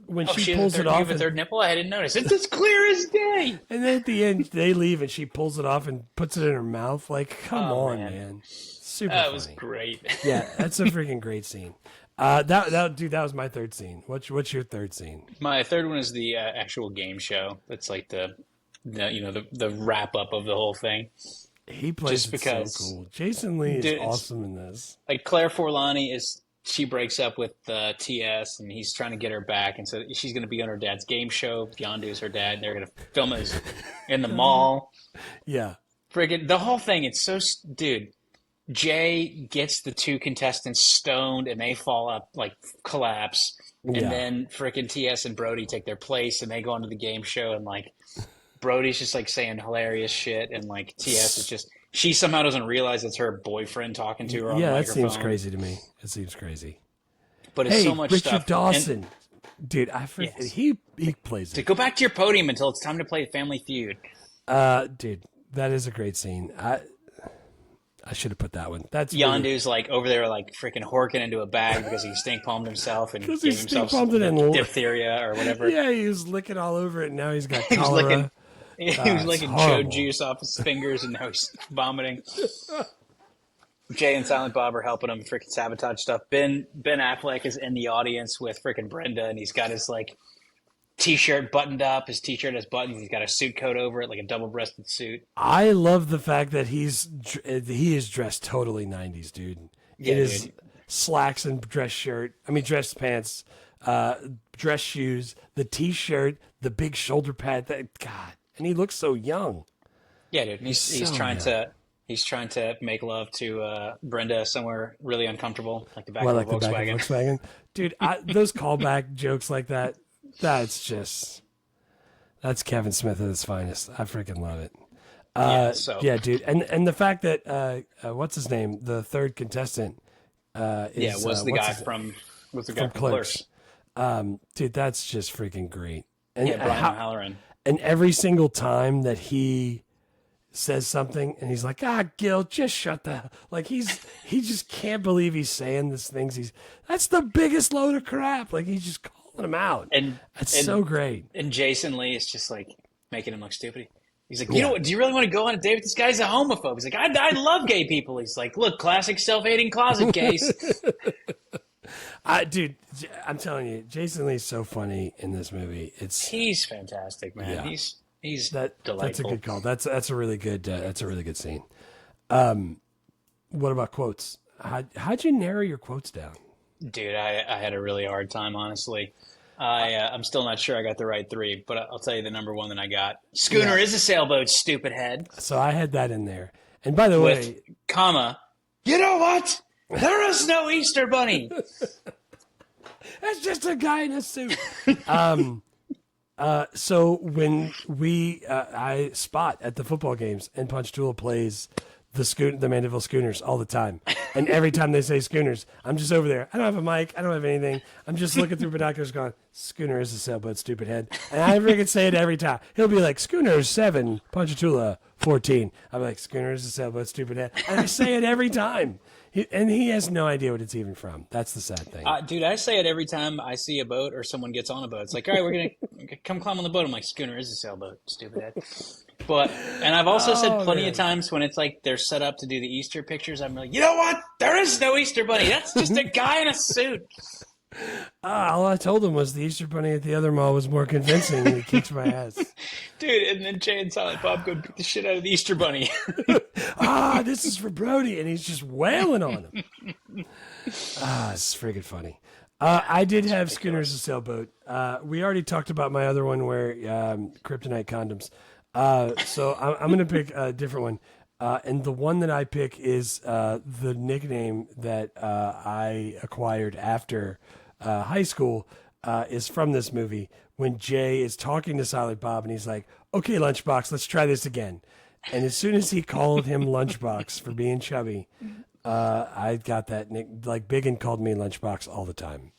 When she pulls it off, you have a third nipple. I didn't notice. It's as clear as day. And then at the end, they leave, and she pulls it off and puts it in her mouth. Like, come on, man. Super. That funny. was great. Yeah, that's a freaking great scene. That was my third scene. What's your third scene? My third one is the actual game show. That's like the wrap up of the whole thing. He plays so cool. Jason Lee is awesome in this. Like Claire Forlani she breaks up with TS and he's trying to get her back, and so she's going to be on her dad's game show. Yondu's her dad, and they're going to film it in the mall. Yeah, friggin' the whole thing. It's so dude. Jay gets the two contestants stoned and they fall up, like collapse. And then freaking TS and Brody take their place and they go onto the game show, and like Brody's just like saying hilarious shit, and like TS is just, she somehow doesn't realize it's her boyfriend talking to her on the microphone. Yeah, that seems crazy to me. It seems crazy. But it's so much Richard stuff. Dawson. Dude, he plays it. Go back to your podium until it's time to play Family Feud. Dude, that is a great scene. I should have put that one. That's Yondu's like over there, like freaking horking into a bag because he stink palmed himself and gave himself diphtheria or whatever. Yeah, he was licking all over it. And now he's got cholera. He was licking Joe juice off his fingers, and now he's vomiting. Jay and Silent Bob are helping him freaking sabotage stuff. Ben Affleck is in the audience with freaking Brenda, and he's got his like T-shirt buttoned up. His T-shirt has buttons. He's got a suit coat over it, like a double-breasted suit. I love the fact that he is dressed totally 90s, dude. Yeah, it is slacks and dress pants, dress shoes, the T-shirt, the big shoulder pad. God, and he looks so young. Yeah, dude. He's trying to make love to Brenda somewhere really uncomfortable, like the back of a Volkswagen. Dude, those callback jokes like that. That's Kevin Smith at his finest. I freaking love it. Yeah, dude. And the fact that what's his name? The third contestant was the guy from Clerks. Dude, that's just freaking great. And Brian O'Halloran. And every single time that he says something and he's like, Gil, just shut the like he just can't believe he's saying these things. That's the biggest load of crap. Like he's just calling him out. And it's so great. And Jason Lee is just like making him look stupid. He's like, you know what? Do you really want to go on a date with this guy? He's a homophobe. He's like, I love gay people. He's like, look, classic self-hating closet case. Dude, I'm telling you, Jason Lee's so funny in this movie. He's fantastic, man. Yeah. He's delightful. That's a good call. That's a really good scene. What about quotes? How'd you narrow your quotes down? Dude, I had a really hard time, honestly. I'm still not sure I got the right three, but I'll tell you the number one that I got. Schooner is a sailboat, stupid head. So I had that in there. And by the way, comma, you know what? There is no Easter bunny. It's just a guy in a suit. So when I spot at the football games, and Ponchatoula plays the Mandeville Schooners all the time. And every time they say Schooners, I'm just over there. I don't have a mic. I don't have anything. I'm just looking through binoculars going, Schooner is a sailboat, stupid head. And I freaking say it every time. He'll be like, Schooners 7, Ponchatoula 14. I'm like, Schooner is a sailboat, stupid head. And I say it every time. He has no idea what it's even from. That's the sad thing. Dude, I say it every time I see a boat or someone gets on a boat. It's like, all right, we're going to come climb on the boat. I'm like, Schooner is a sailboat, stupid head. And I've also said plenty of times when it's like they're set up to do the Easter pictures, I'm like, you know what? There is no Easter bunny. That's just a guy in a suit. All I told him was the Easter bunny at the other mall was more convincing, and he kicked my ass. Dude, and then Jay and Silent Bob go beat the shit out of the Easter bunny. This is for Brody, and he's just wailing on him. It's friggin' funny. I did have Schooner as a sailboat. We already talked about my other one where kryptonite condoms. So I'm going to pick a different one. And the one that I pick is the nickname that I acquired after high school is from this movie when Jay is talking to Silent Bob and he's like, okay, Lunchbox, let's try this again. And as soon as he called him Lunchbox for being chubby, I got that nick. Like Biggin called me Lunchbox all the time.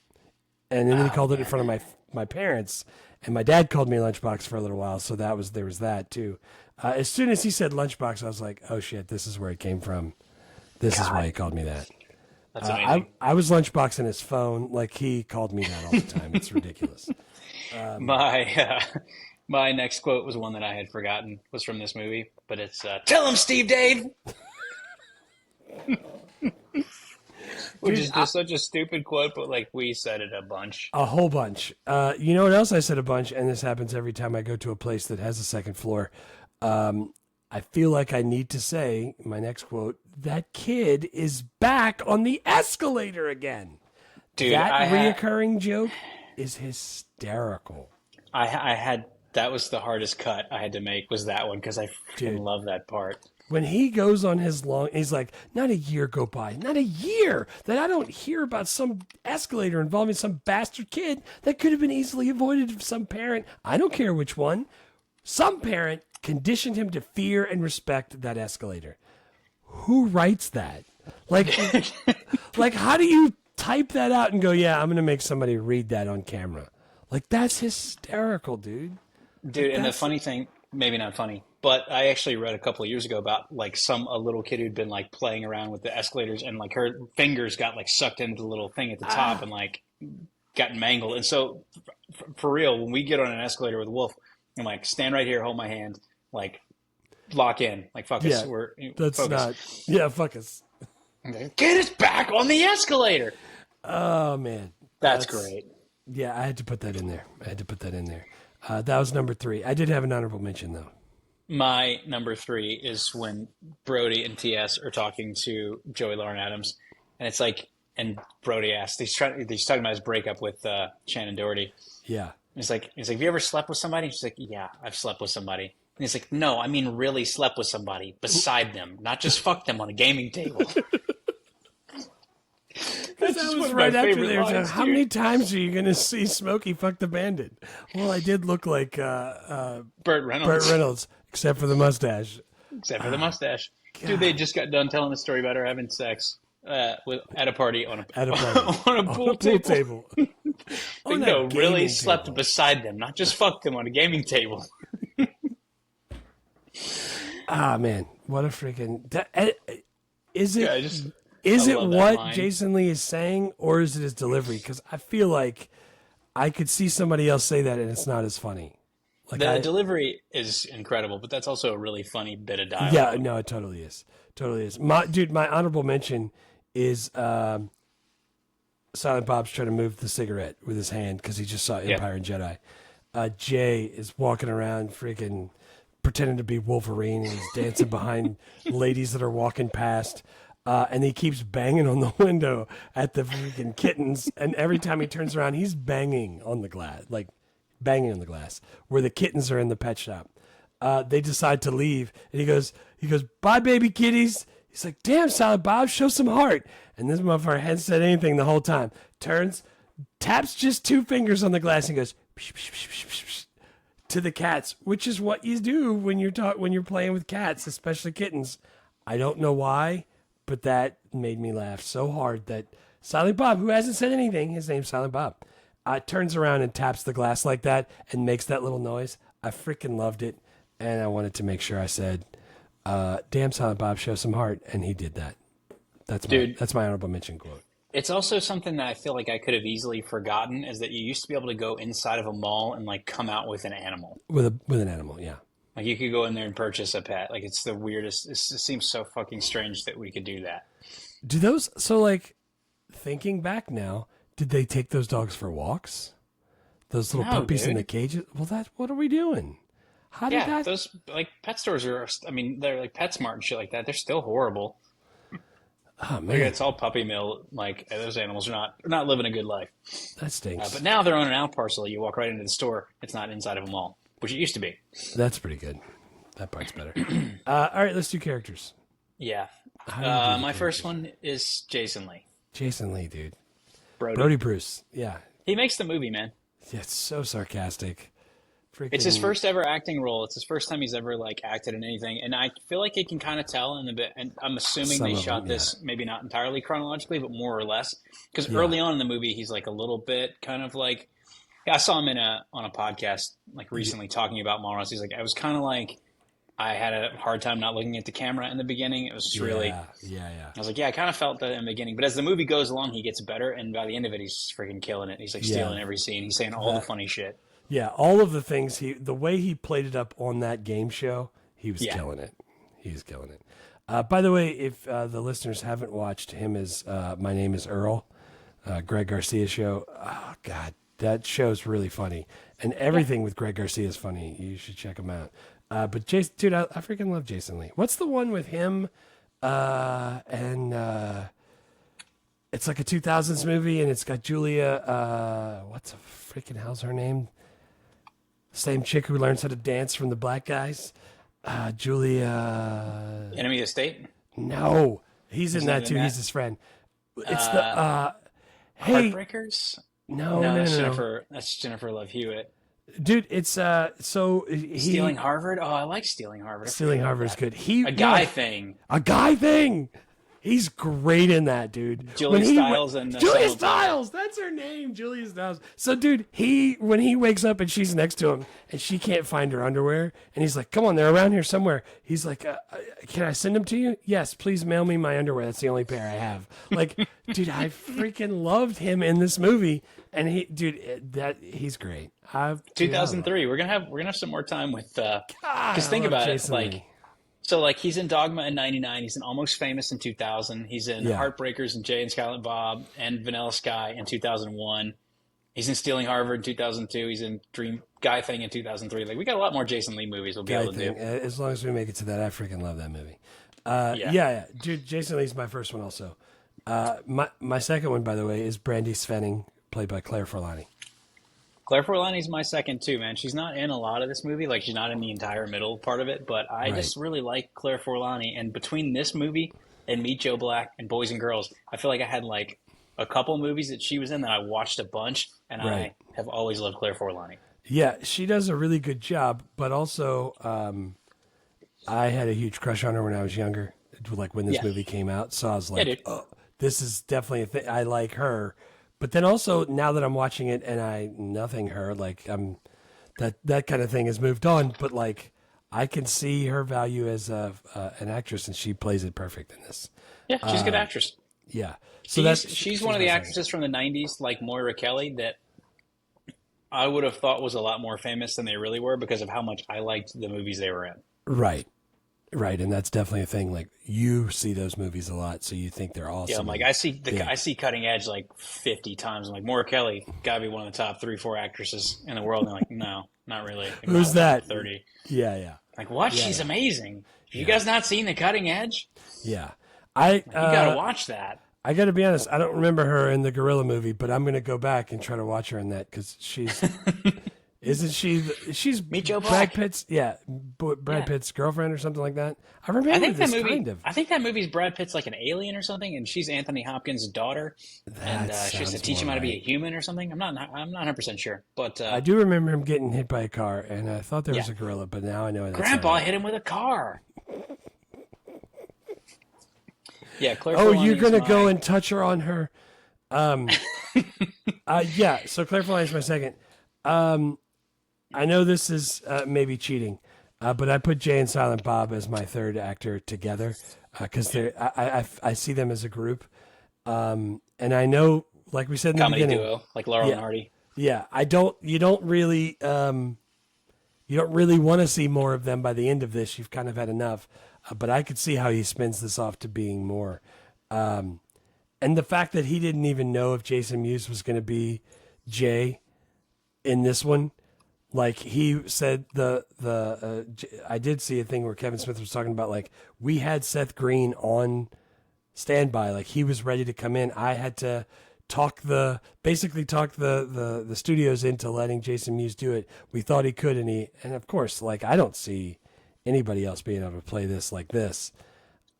And then he called it in front of my parents. And my dad called me Lunchbox for a little while, so there was that too. As soon as he said Lunchbox, I was like, "Oh shit, this is where it came from. This is why he called me that." That's amazing. I was Lunchboxing his phone, like he called me that all the time. It's ridiculous. My next quote was one that I had forgotten was from this movie, but it's "Tell him, Steve Dave." Which is just such a stupid quote, but like we said it a bunch. A whole bunch. You know what else I said a bunch, and this happens every time I go to a place that has a second floor. I feel like I need to say, my next quote, that kid is back on the escalator again. Dude, that reoccurring joke is hysterical. That was the hardest cut I had to make was that one because I freaking love that part. When he goes on his he's like, not a year go by, not a year that I don't hear about some escalator involving some bastard kid that could have been easily avoided if some parent, I don't care which one, some parent conditioned him to fear and respect that escalator. Who writes that? Like how do you type that out and go, yeah, I'm going to make somebody read that on camera? Like, that's hysterical, dude. Dude, and the funny thing, maybe not funny, but I actually read a couple of years ago about like a little kid who'd been like playing around with the escalators and like her fingers got like sucked into the little thing at the top and like got mangled. And so for real, when we get on an escalator with Wolf, I'm like, stand right here, hold my hand, like lock in, like fuck us. Fuck us. Kid is back on the escalator. Oh man. That's great. Yeah, I had to put that in there. That was number 3. I did have an honorable mention, though. My number 3 is when Brody and TS are talking to Joey Lauren Adams, and it's like, and Brody asks, he's talking about his breakup with Shannon Doherty. Yeah. He's like, have you ever slept with somebody? She's like, yeah, I've slept with somebody. And he's like, no, I mean really slept with somebody beside them, not just fucked them on a gaming table. That was right after they were saying, how many times are you going to see Smokey fuck the bandit? Well, I did look like Burt Reynolds. Burt Reynolds, except for the mustache. Dude, they just got done telling a story about her having sex at a party on a pool table. Really slept beside them, not just fucked them on a gaming table. Man, what a freaking... Is it... Is it what line. Jason Lee is saying, or is it his delivery? Because I feel like I could see somebody else say that, and it's not as funny. Like the delivery is incredible, but that's also a really funny bit of dialogue. Yeah, no, it totally is. My honorable mention is Silent Bob's trying to move the cigarette with his hand because he just saw Empire and Jedi. Jay is walking around freaking pretending to be Wolverine, and he's dancing behind ladies that are walking past. And he keeps banging on the window at the freaking kittens. And every time he turns around, he's banging on the glass, where the kittens are in the pet shop. They decide to leave. And he goes, bye, baby kitties. He's like, damn, Silent Bob, show some heart. And this motherfucker hadn't said anything the whole time. Turns, taps just 2 fingers on the glass and goes psh, psh, psh, psh, psh, psh, to the cats, which is what you do when you're playing with cats, especially kittens. I don't know why, but that made me laugh so hard that Silent Bob, who hasn't said anything, his name's Silent Bob, turns around and taps the glass like that and makes that little noise. I freaking loved it, and I wanted to make sure I said, damn, Silent Bob, show some heart, and he did that. That's my honorable mention quote. It's also something that I feel like I could have easily forgotten, is that you used to be able to go inside of a mall and like come out with an animal. With an animal, yeah. Like you could go in there and purchase a pet. Like it's the weirdest. It seems so fucking strange that we could do that. Thinking back now, did they take those dogs for walks? Those little puppies in the cages? Well, what are we doing? How did that? Those like pet stores are. I mean, they're like PetSmart and shit like that. They're still horrible. Oh man, like, it's all puppy mill. Like those animals are not living a good life. That stinks. But now they're on an out parcel. You walk right into the store. It's not inside of a mall, which it used to be. That's pretty good. That part's better. All right, let's do characters. Yeah. My first one is Jason Lee. Jason Lee, dude. Brody Bruce. Yeah. He makes the movie, man. Yeah, it's so sarcastic. It's his first ever acting role. It's his first time he's ever like acted in anything, and I feel like you can kind of tell in the bit. And I'm assuming they shot this maybe not entirely chronologically, but more or less, because early on in the movie he's like a little bit kind of like. Yeah, I saw him on a podcast like recently talking about Mallrats. He's like, I was kind of like, I had a hard time not looking at the camera in the beginning. It was just really, I was like, I kind of felt that in the beginning, but as the movie goes along, he gets better, and by the end of it, he's freaking killing it. He's like stealing every scene. He's saying all the funny shit. Yeah, all of the things the way he played it up on that game show, he was killing it. He was killing it. By the way, if the listeners haven't watched him as My Name is Earl, Greg Garcia show, oh God, that show's really funny, and everything with Greg Garcia is funny. You should check him out. But Jason, dude, I freaking love Jason Lee. What's the one with him? And it's like a 2000s movie, and it's got Julia. What's the freaking hell's her name? Same chick who learns how to dance from the black guys. Julia. Enemy of the State? No, he's in that too. He's his friend. It's the Heartbreakers. No, Jennifer. That's Jennifer Love Hewitt. Dude, it's Stealing Harvard. Oh, I like Stealing Harvard. Stealing Harvard's good. A guy thing. He's great in that, dude. Julia Stiles and Julia Stiles. That's her name, Julia Stiles. So, dude, when he wakes up and she's next to him and she can't find her underwear, and he's like, "Come on, they're around here somewhere." He's like, "Can I send them to you?" "Yes, please mail me my underwear. That's the only pair I have." Like, dude, I freaking loved him in this movie, and he's great. 2003. We're gonna have some more time with. Because think about Jason it, Lee. So, like, he's in Dogma in 99. He's in Almost Famous in 2000. He's in Heartbreakers and Jay and Silent Bob and Vanilla Sky in 2001. He's in Stealing Harvard in 2002. He's in Dream Guy Thing in 2003. Like, we got a lot more Jason Lee movies we'll be able to do. As long as we make it to that, I freaking love that movie. Dude, Jason Lee's my first one also. My second one, by the way, is Brandy Svenning, played by Claire Forlani. Claire Forlani's my second too, man. She's not in a lot of this movie. Like, she's not in the entire middle part of it, but I just really like Claire Forlani. And between this movie and Meet Joe Black and Boys and Girls, I feel like I had like a couple movies that she was in that I watched a bunch, and I have always loved Claire Forlani. Yeah, she does a really good job, but also I had a huge crush on her when I was younger, like when this movie came out. So I was like, oh, this is definitely a thing. I like her. But then also, now that I'm watching it and nothing her, like that kind of thing has moved on. But like, I can see her value as an actress, and she plays it perfect in this. Yeah, she's a good actress. Yeah, so she's one of the actresses from the '90s, like Moira Kelly, that I would have thought was a lot more famous than they really were because of how much I liked the movies they were in. Right, and that's definitely a thing. Like, you see those movies a lot, so you think they're awesome. Yeah, I'm like, I see Cutting Edge like 50 times. I'm like, Moira Kelly gotta be one of the top 3-4 actresses in the world. And they're like, no, not really. Like, who's that? 30. Yeah. Like, what? She's amazing. You guys not seen The Cutting Edge? Yeah, you gotta watch that. I got to be honest, I don't remember her in the Gorilla movie, but I'm going to go back and try to watch her in that because she's Isn't she? She's Meet Joe Brad Black. Pitt's. Yeah, Brad Pitt's girlfriend or something like that. I remember I think this that movie. kind of. I think that movie's Brad Pitt's like an alien or something, and she's Anthony Hopkins' daughter, and she has to teach him how to be a human or something. I'm not 100% sure, but I do remember him getting hit by a car, and I thought there was a gorilla, but now I know that's Grandpa not hit him with a car. Yeah, Claire. Oh, Forlani you're gonna is go my- and touch her on her. Yeah. So Claire Forlani is my second. I know this is maybe cheating, but I put Jay and Silent Bob as my third actor together because I see them as a group, and I know, like we said in the comedy beginning, duo like Laurel and Hardy. Yeah, you don't really want to see more of them by the end of this. You've kind of had enough, but I could see how he spins this off to being more, and the fact that he didn't even know if Jason Mewes was going to be Jay in this one. Like he said, I did see a thing where Kevin Smith was talking about, like, we had Seth Green on standby, like he was ready to come in. I had to talk the studios into letting Jason Mewes do it. We thought he could, and of course, like, I don't see anybody else being able to play this like this.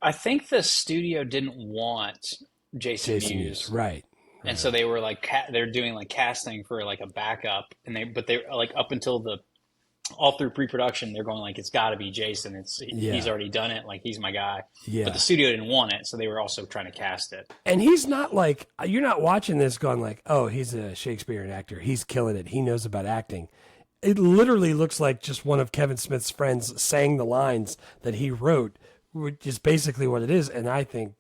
I think the studio didn't want Jason Mewes, right? And so they were like, they're doing like casting for like a backup, and they like up until all through pre-production, they're going like, it's got to be Jason. He's already done it. Like, he's my guy. Yeah. But the studio didn't want it, so they were also trying to cast it. And he's not like, you're not watching this going like, oh, he's a Shakespearean actor. He's killing it. He knows about acting. It literally looks like just one of Kevin Smith's friends saying the lines that he wrote, which is basically what it is. And I think,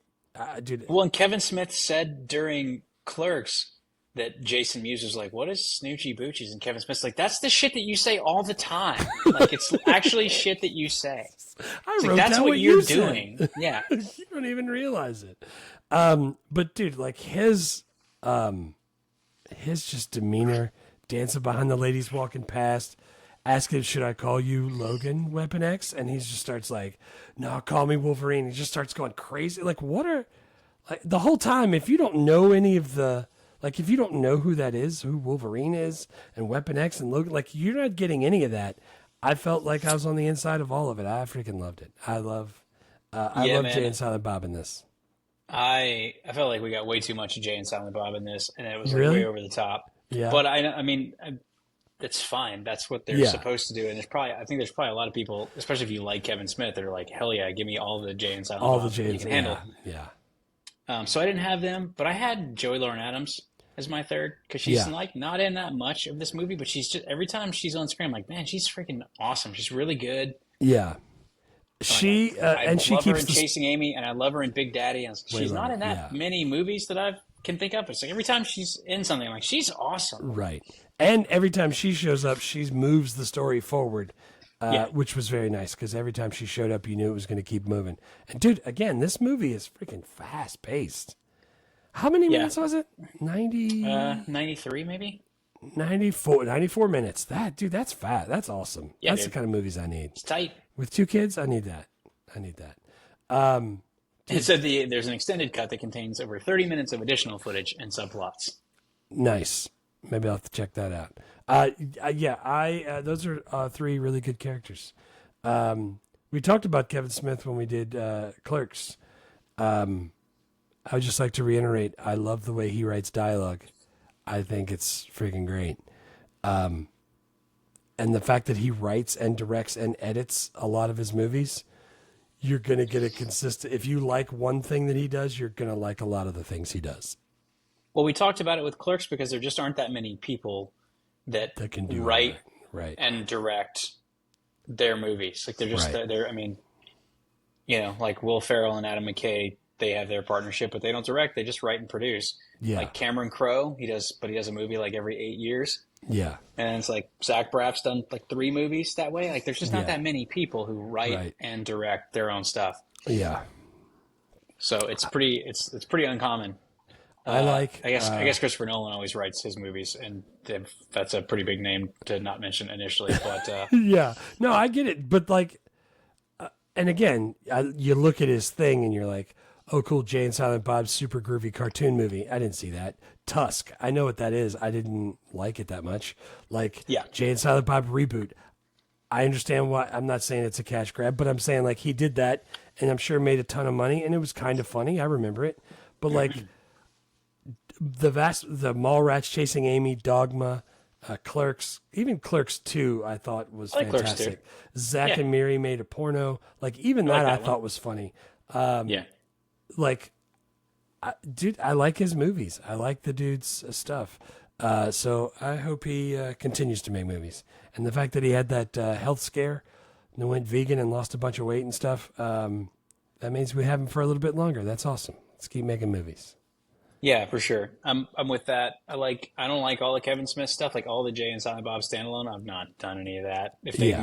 dude. Well, and Kevin Smith said during Clerks that Jason Mewes was like, what is Snoochie Boochies? And Kevin Smith's like, that's the shit that you say all the time. Like, it's actually shit that you say. I wrote that's down what you you're said. doing. Yeah. You don't even realize it. But dude, like his just demeanor, dancing behind the ladies walking past, asking, should I call you Logan, Weapon X? And he just starts like, no, call me Wolverine. He just starts going crazy. Like, what are, like, the whole time, if you don't know any of the, like, if you don't know who that is, who Wolverine is, and Weapon X and Logan, like, you're not getting any of that. I felt like I was on the inside of all of it. I freaking loved it. I love Jay and Silent Bob in this. I felt like we got way too much of Jay and Silent Bob in this, and it was like Really? way over the top. Yeah. But I mean, it's fine. That's what they're supposed to do. And I think there's probably a lot of people, especially if you like Kevin Smith, that are like, hell yeah, give me all the Jay and Silent Bob. All the Jay you and can handle. Yeah. So I didn't have them, but I had Joey Lauren Adams as my third, because she's like not in that much of this movie, but she's just, every time she's on screen, I'm like, man, she's freaking awesome. She's really good. Yeah. She I she love her keeps in Chasing Amy, and I love her in Big Daddy. And she's not in that many movies that I can think of. It's like every time she's in something, I'm like, she's awesome. Right. And every time she shows up, she moves the story forward, which was very nice, because every time she showed up, you knew it was going to keep moving. And dude, again, this movie is freaking fast paced. How many minutes was it? 93 maybe? 94 minutes. That's fat. That's awesome. Yeah, that's dude. the kind of movies I need. It's tight. With 2 kids, I need that. It said there's an extended cut that contains over 30 minutes of additional footage and subplots. Nice. Maybe I'll have to check that out. Those are 3 really good characters. We talked about Kevin Smith when we did Clerks. I would just like to reiterate, I love the way he writes dialogue. I think it's freaking great. And the fact that he writes and directs and edits a lot of his movies, you're going to get a consistent... If you like one thing that he does, you're going to like a lot of the things he does. Well, we talked about it with Clerks because there just aren't that many people that can do write and direct their movies. Like, they're just... They're, I mean, you know, like Will Ferrell and Adam McKay, they have their partnership, but they don't direct. They just write and produce. Yeah. Like Cameron Crowe, he does a movie like every 8 years. Yeah. And it's like Zach Braff's done like 3 movies that way. Like, there's just not that many people who write and direct their own stuff. Yeah. So it's pretty uncommon. I guess Christopher Nolan always writes his movies, and that's a pretty big name to not mention initially. But yeah, no, I get it. But like, and again, you look at his thing and you're like, Oh, cool, Jay and Silent Bob's super groovy cartoon movie. I didn't see that. Tusk. I know what that is. I didn't like it that much. Like, Yeah. Jay and Silent Bob reboot. I understand why. I'm not saying it's a cash grab, but I'm saying, like, he did that, and I'm sure made a ton of money, and it was kind of funny. I remember it. But, like, the Mallrats Chasing Amy, Dogma, Clerks, even Clerks 2, I thought was fantastic. Zack and Miri made a porno. Like, even that I thought was funny. Like, dude, I like his movies. I like the dude's stuff. So I hope he continues to make movies. And the fact that he had that health scare and went vegan and lost a bunch of weight and stuff, that means we have him for a little bit longer. That's awesome. Let's keep making movies. Yeah, for sure. I'm with that. I don't like all the Kevin Smith stuff, like all the Jay and Silent Bob standalone. I've not done any of that. If they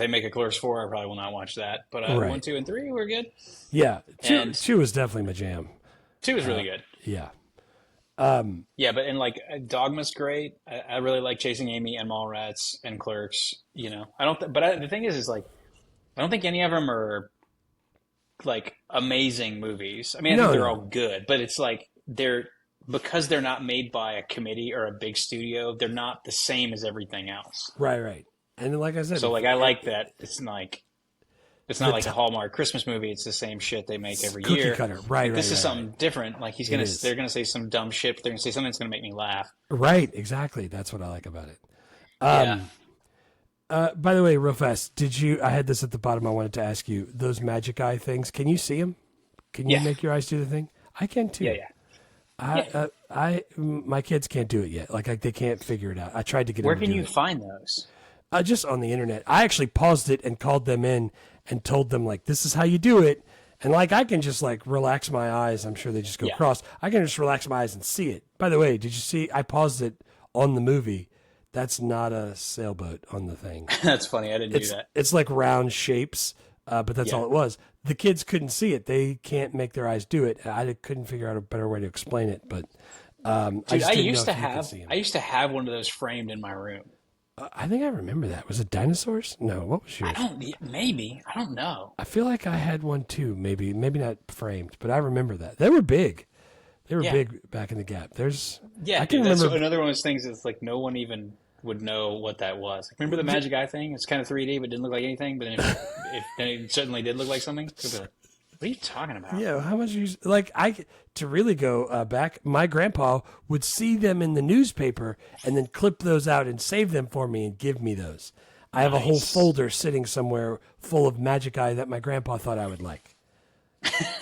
make a Clerks 4, I probably will not watch that. But 1, 2, and 3 were good. Yeah, two was definitely my jam. 2 was really good. Yeah. But like Dogma's great. I really like Chasing Amy and Mallrats and Clerks. You know, the thing is like, I don't think any of them are like amazing movies. I mean, I think they're all good, but it's like because they're not made by a committee or a big studio, they're not the same as everything else. Right. And like I said, so like I like that it's not like a Hallmark Christmas movie. It's the same shit they make every cookie year. Cutter. Right. This is something different. Like they're gonna say some dumb shit, but they're gonna say something that's gonna make me laugh. Right. Exactly. That's what I like about it. By the way, real fast, I had this at the bottom. I wanted to ask you those magic eye things. Can you see them? Can you make your eyes do the thing? I can too. Yeah. My kids can't do it yet. Like they can't figure it out. I tried to get. Where can you find those? Just on the internet. I actually paused it and called them in and told them like, this is how you do it. And like, I can just like relax my eyes. I'm sure they just go cross. I can just relax my eyes and see it. By the way, did you see? I paused it on the movie. That's not a sailboat on the thing. That's funny. I didn't do that. It's like round shapes, but that's all it was. The kids couldn't see it. They can't make their eyes do it. I couldn't figure out a better way to explain it. But dude, I used to have one of those framed in my room. I think I remember that. Was it dinosaurs? No. What was yours? Maybe. I don't know. I feel like I had one too. Maybe not framed, but I remember that. They were big. They were big back in the Gap. I can remember. Another one of those things that's like no one even would know what that was. Remember the Magic Eye thing? It's kind of 3D, but didn't look like anything. But then then it certainly did look like something. It'd be like, what are you talking about? Yeah, how much to really go back, my grandpa would see them in the newspaper and then clip those out and save them for me and give me those. I have a whole folder sitting somewhere full of Magic Eye that my grandpa thought I would like.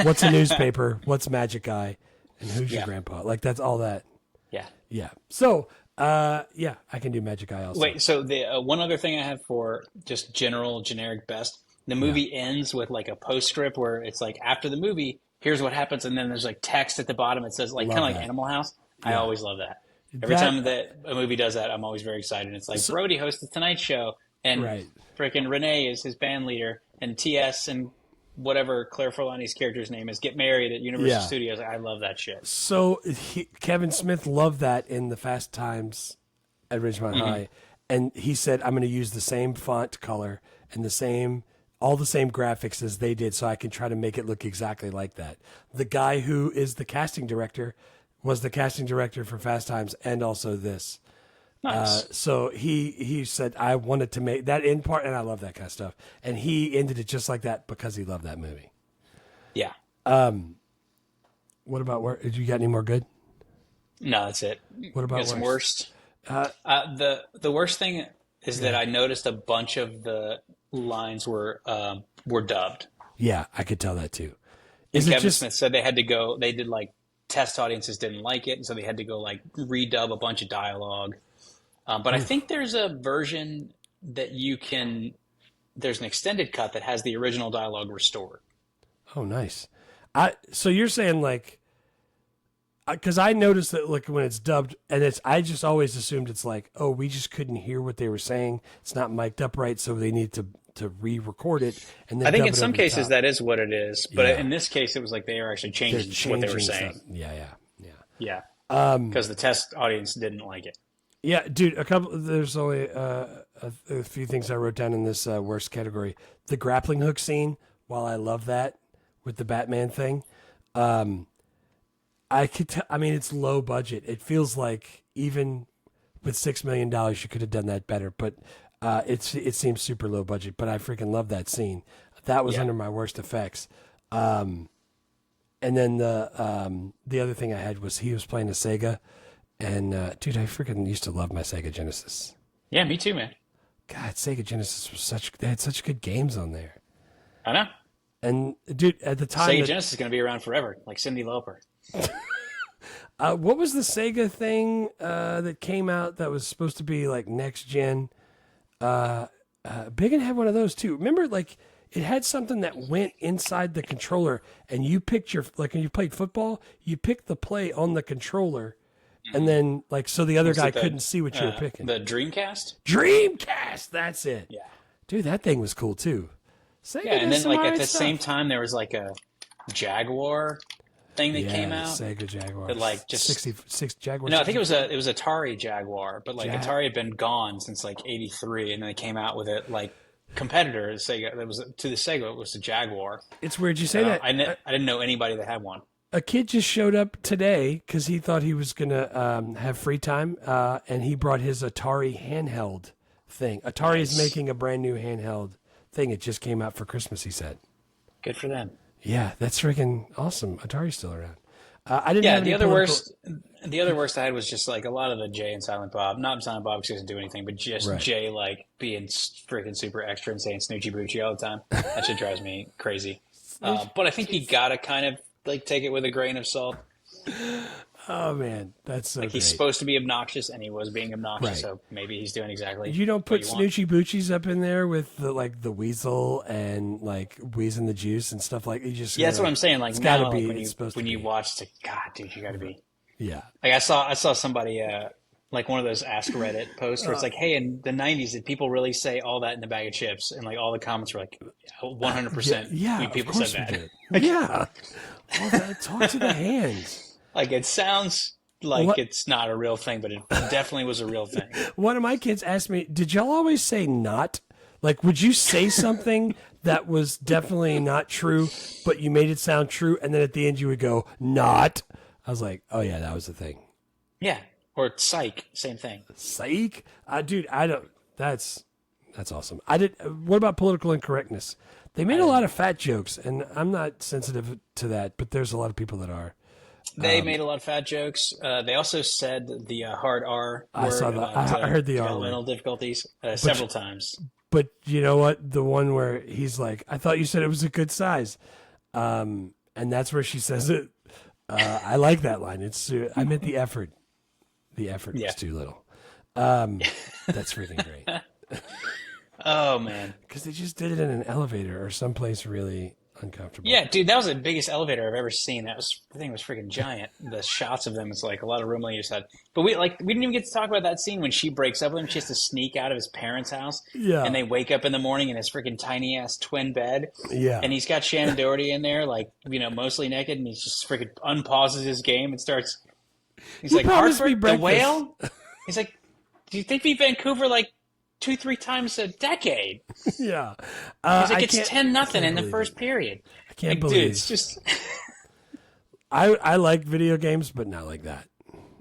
What's a newspaper? What's Magic Eye? And who's your grandpa? Like, that's all that. Yeah. Yeah. So, I can do Magic Eye also. Wait, so the one other thing I have for just generic best, the movie ends with like a postscript where it's like, after the movie, here's what happens, and then there's like text at the bottom. It says like kind of like Animal House. Yeah. I always love that. Every time that a movie does that, I'm always very excited. It's like Brody hosts the Tonight Show, and freaking Renee is his band leader, and T.S. and whatever Claire Forlani's character's name is get married at Universal Studios. I love that shit. So Kevin Smith loved that in the Fast Times at Ridgemont High, and he said, "I'm going to use the same font color and all the same graphics as they did, so I can try to make it look exactly like that." The guy who is the casting director was the casting director for Fast Times and also this. Nice. So he said, I wanted to make that in part, and I love that kind of stuff. And he ended it just like that because he loved that movie. Yeah. What about did you got any more good? No, that's it. What about some worst? The worst thing is that I noticed a bunch of the lines were dubbed. Yeah, I could tell that too. And Kevin Smith said they did like test audiences didn't like it, and so they had to go like redub a bunch of dialogue. But I think there's a version that there's an extended cut that has the original dialogue restored. Oh, nice. So you're saying like, because I noticed that like when it's dubbed, and I just always assumed it's like, oh, we just couldn't hear what they were saying. It's not mic'd up right, so they need to re-record it. And then I think in some cases that is what it is, but in this case, it was like they are actually changing what they were saying. Stuff. Yeah. Because the test audience didn't like it. Yeah, dude. There's only a few things I wrote down in this worst category. The grappling hook scene. While I love that with the Batman thing, I mean, it's low budget. It feels like even with $6 million, you could have done that better. But it seems super low budget. But I freaking love that scene. That was under my worst effects. And then the other thing I had was he was playing a Sega, and dude, I freaking used to love my Sega Genesis. Yeah, me too, man. God, Sega Genesis they had such good games on there. I know. And dude, at the time, Sega Genesis is going to be around forever, like Cyndi Lauper. What was the Sega thing that came out that was supposed to be like next gen? Biggin had one of those too. Remember, like it had something that went inside the controller, and you picked like when you played football, you picked the play on the controller, and then like so the other guy couldn't see what you were picking. The Dreamcast. Dreamcast, that's it. Yeah, dude, that thing was cool too. Sega and then like at the stuff. same time, there was like a Jaguar thing that came out. Sega Jaguar. That like just 66 Jaguar. No, I think it was Atari Jaguar, but like Atari had been gone since like '83, and then they came out with it like competitor Sega. That was to the Sega. It was the Jaguar. It's weird you say that. I didn't know anybody that had one. A kid just showed up today because he thought he was gonna have free time, and he brought his Atari handheld thing. Atari is making a brand new handheld thing. It just came out for Christmas, he said. Good for them. Yeah, that's freaking awesome. Atari's still around. I didn't. Yeah, have the other worst I had was just like a lot of the Jay and Silent Bob. Not Silent Bob because he doesn't do anything, but just Jay like being freaking super extra and saying Snoochie bootchie all the time. That shit drives me crazy. But I think you gotta kind of like take it with a grain of salt. Oh man, that's so like great. He's supposed to be obnoxious, and he was being obnoxious. So maybe he's doing exactly. You don't put what you Snoochie Boochies up in there with the weasel and like wheezing the juice and stuff like you just. Yeah, that's what I'm saying. Like now, be, when you watch the dude, you gotta be. Yeah. Like I saw somebody like one of those Ask Reddit posts where it's like, hey, in the '90s, did people really say all that in a bag of chips? And like all the comments were like, 100%. Yeah, people said that. Yeah. Well, talk to the hands. Like it sounds like it's not a real thing, but it definitely was a real thing. One of my kids asked me, "Did y'all always say not? Like, would you say something that was definitely not true, but you made it sound true, and then at the end you would go not?" I was like, "Oh yeah, that was the thing." Yeah, or psych, same thing. Psych, dude, I don't. That's awesome. I did. What about political incorrectness? They made a lot of fat jokes, and I'm not sensitive to that, but there's a lot of people that are. They made a lot of fat jokes. They also said the hard R word. I saw that. I heard the R word. Developmental difficulties several times. But you know what? The one where he's like, "I thought you said it was a good size," and that's where she says it. I like that line. I meant the effort. The effort was too little. That's freaking great. Oh man! Because they just did it in an elevator or someplace really uncomfortable. Yeah, dude, that was the biggest elevator I've ever seen. The thing was freaking giant. The shots of them, it's like a lot of room on each side. But we didn't even get to talk about that scene when she breaks up with him. She has to sneak out of his parents' house. Yeah. And they wake up in the morning in his freaking tiny ass twin bed. Yeah. And he's got Shannon Doherty in there, like, mostly naked, and he's just freaking unpauses his game and starts. He's like, Hartford, the whale? He's like, do you think we Vancouver like 2-3 times a decade? Yeah. He's like, it's 10-0 in the first period. I can't believe dude, it's just. I like video games, but not like that.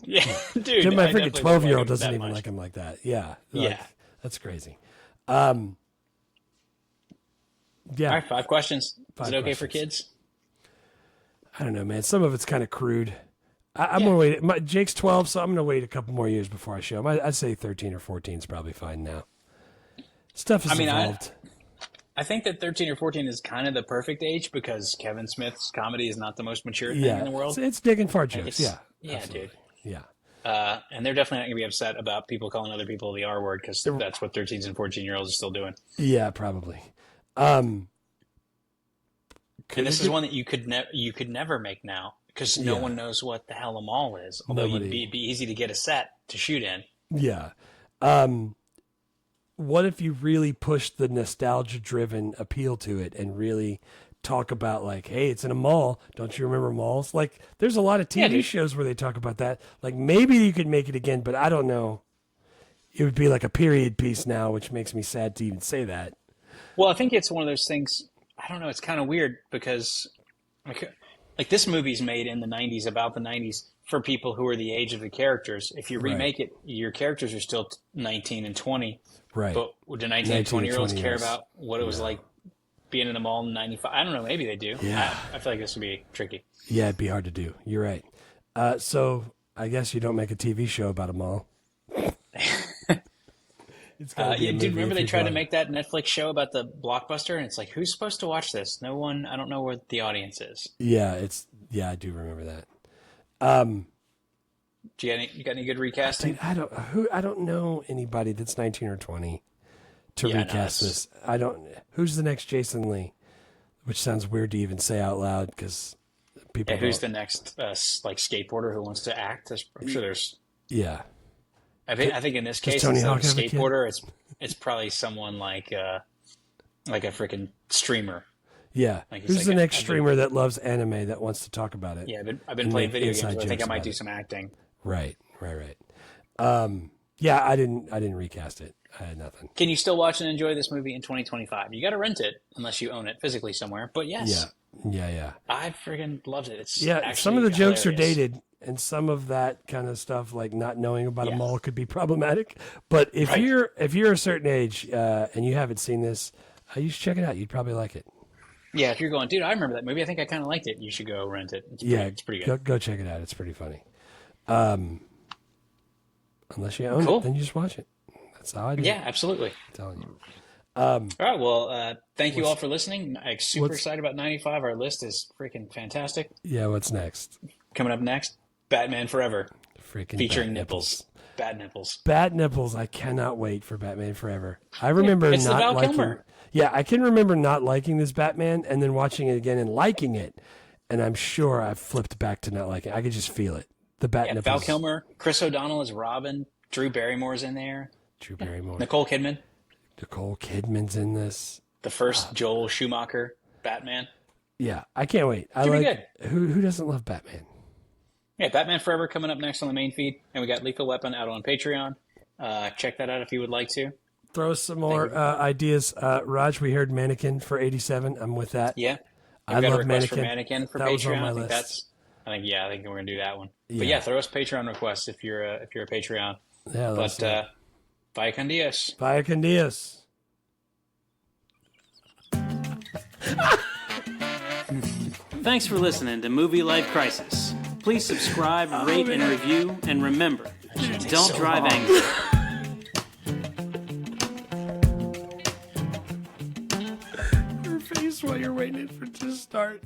Yeah, dude. My freaking 12-year-old doesn't even like them like that. Yeah. Yeah. That's crazy. Yeah. All right, 5 questions. Is it okay questions. for kids? I don't know, man. Some of it's kind of crude. I'm going to wait. Jake's 12, so I'm going to wait a couple more years before I show him. I'd say 13 or 14 is probably fine now. Stuff has evolved. I think that 13 or 14 is kind of the perfect age because Kevin Smith's comedy is not the most mature thing in the world. It's digging fart jokes. Yeah, dude. Yeah. And they're definitely not going to be upset about people calling other people the R word because that's what 13s and 14-year-olds are still doing. Yeah, probably. And this is one that you could never make now because no one knows what the hell a mall is. Although it'd be easy to get a set to shoot in. Yeah. What if you really push the nostalgia-driven appeal to it and really talk about like, hey, it's in a mall. Don't you remember malls? Like, there's a lot of TV shows where they talk about that. Like, maybe you could make it again, but I don't know. It would be like a period piece now, which makes me sad to even say that. Well, I think it's one of those things. I don't know. It's kind of weird because like, like this movie's made in the 90s, about the 90s, for people who are the age of the characters. If you remake it, your characters are still 19 and 20. Right. But do 19 and 20-year-olds care about what it was like being in the mall in 95? I don't know. Maybe they do. Yeah. I feel like this would be tricky. Yeah, it'd be hard to do. You're right. So I guess you don't make a TV show about a mall. Dude, remember they tried to make that Netflix show about the Blockbuster, and it's like, who's supposed to watch this? No one. I don't know where the audience is. Yeah, I do remember that. Do you got any good recasting? Dude, I don't know anybody that's 19 or 20 to recast this. Who's the next Jason Lee? Which sounds weird to even say out loud because people. Yeah, who's the next like skateboarder who wants to act? I'm sure there's. Yeah. I think in this case, Tony instead of Hawk a have a kid? skateboarder, it's probably someone like a freaking streamer. Yeah. Like who's the next streamer that loves anime that wants to talk about it? Yeah, I've been playing video games. So I think I might do some acting. Right. Yeah, I didn't recast it. I had nothing. Can you still watch and enjoy this movie in 2025? You got to rent it unless you own it physically somewhere. But yes. Yeah. I friggin' loved it. It's some of the jokes are hilarious. dated, and some of that kind of stuff, like not knowing about a mall, could be problematic. But if you're a certain age and you haven't seen this, you should check it out. You'd probably like it. Yeah, if you're going, dude, I remember that movie. I think I kind of liked it. You should go rent it. It's pretty good. Go check it out. It's pretty funny. Unless you own it, then you just watch it. That's how I do it. Yeah, absolutely. I'm telling you. All right, well, thank you all for listening. I'm super excited about 95. Our list is freaking fantastic. Yeah, what's next? Coming up next, Batman Forever. Freaking featuring bat nipples. Bat nipples. Bat nipples. I cannot wait for Batman Forever. I remember it's not the Val liking. Kilmer. Yeah, I can remember not liking this Batman and then watching it again and liking it. And I'm sure I've flipped back to not liking it. I could just feel it. The bat nipples. Val Kilmer, Chris O'Donnell is Robin, Drew Barrymore's in there. Drew Barrymore. Nicole Kidman. Nicole Kidman's in this. The first Joel Schumacher Batman. Yeah, I can't wait. Good. Who doesn't love Batman? Yeah, Batman Forever coming up next on the main feed. And we got Lethal Weapon out on Patreon. Check that out if you would like to. Throw us some more ideas. Raj, we heard Mannequin for 87. I'm with that. Yeah. I got love a request for Mannequin for that Patreon. was on my I think list. I think we're gonna do that one. Yeah. But yeah, throw us Patreon requests if you're a Patreon. Yeah, but vaya con Dios. Vaya con Dios. Thanks for listening to Movie Life Crisis. Please subscribe, rate, and review, and remember, don't drive angry. Your face while you're waiting for it to start.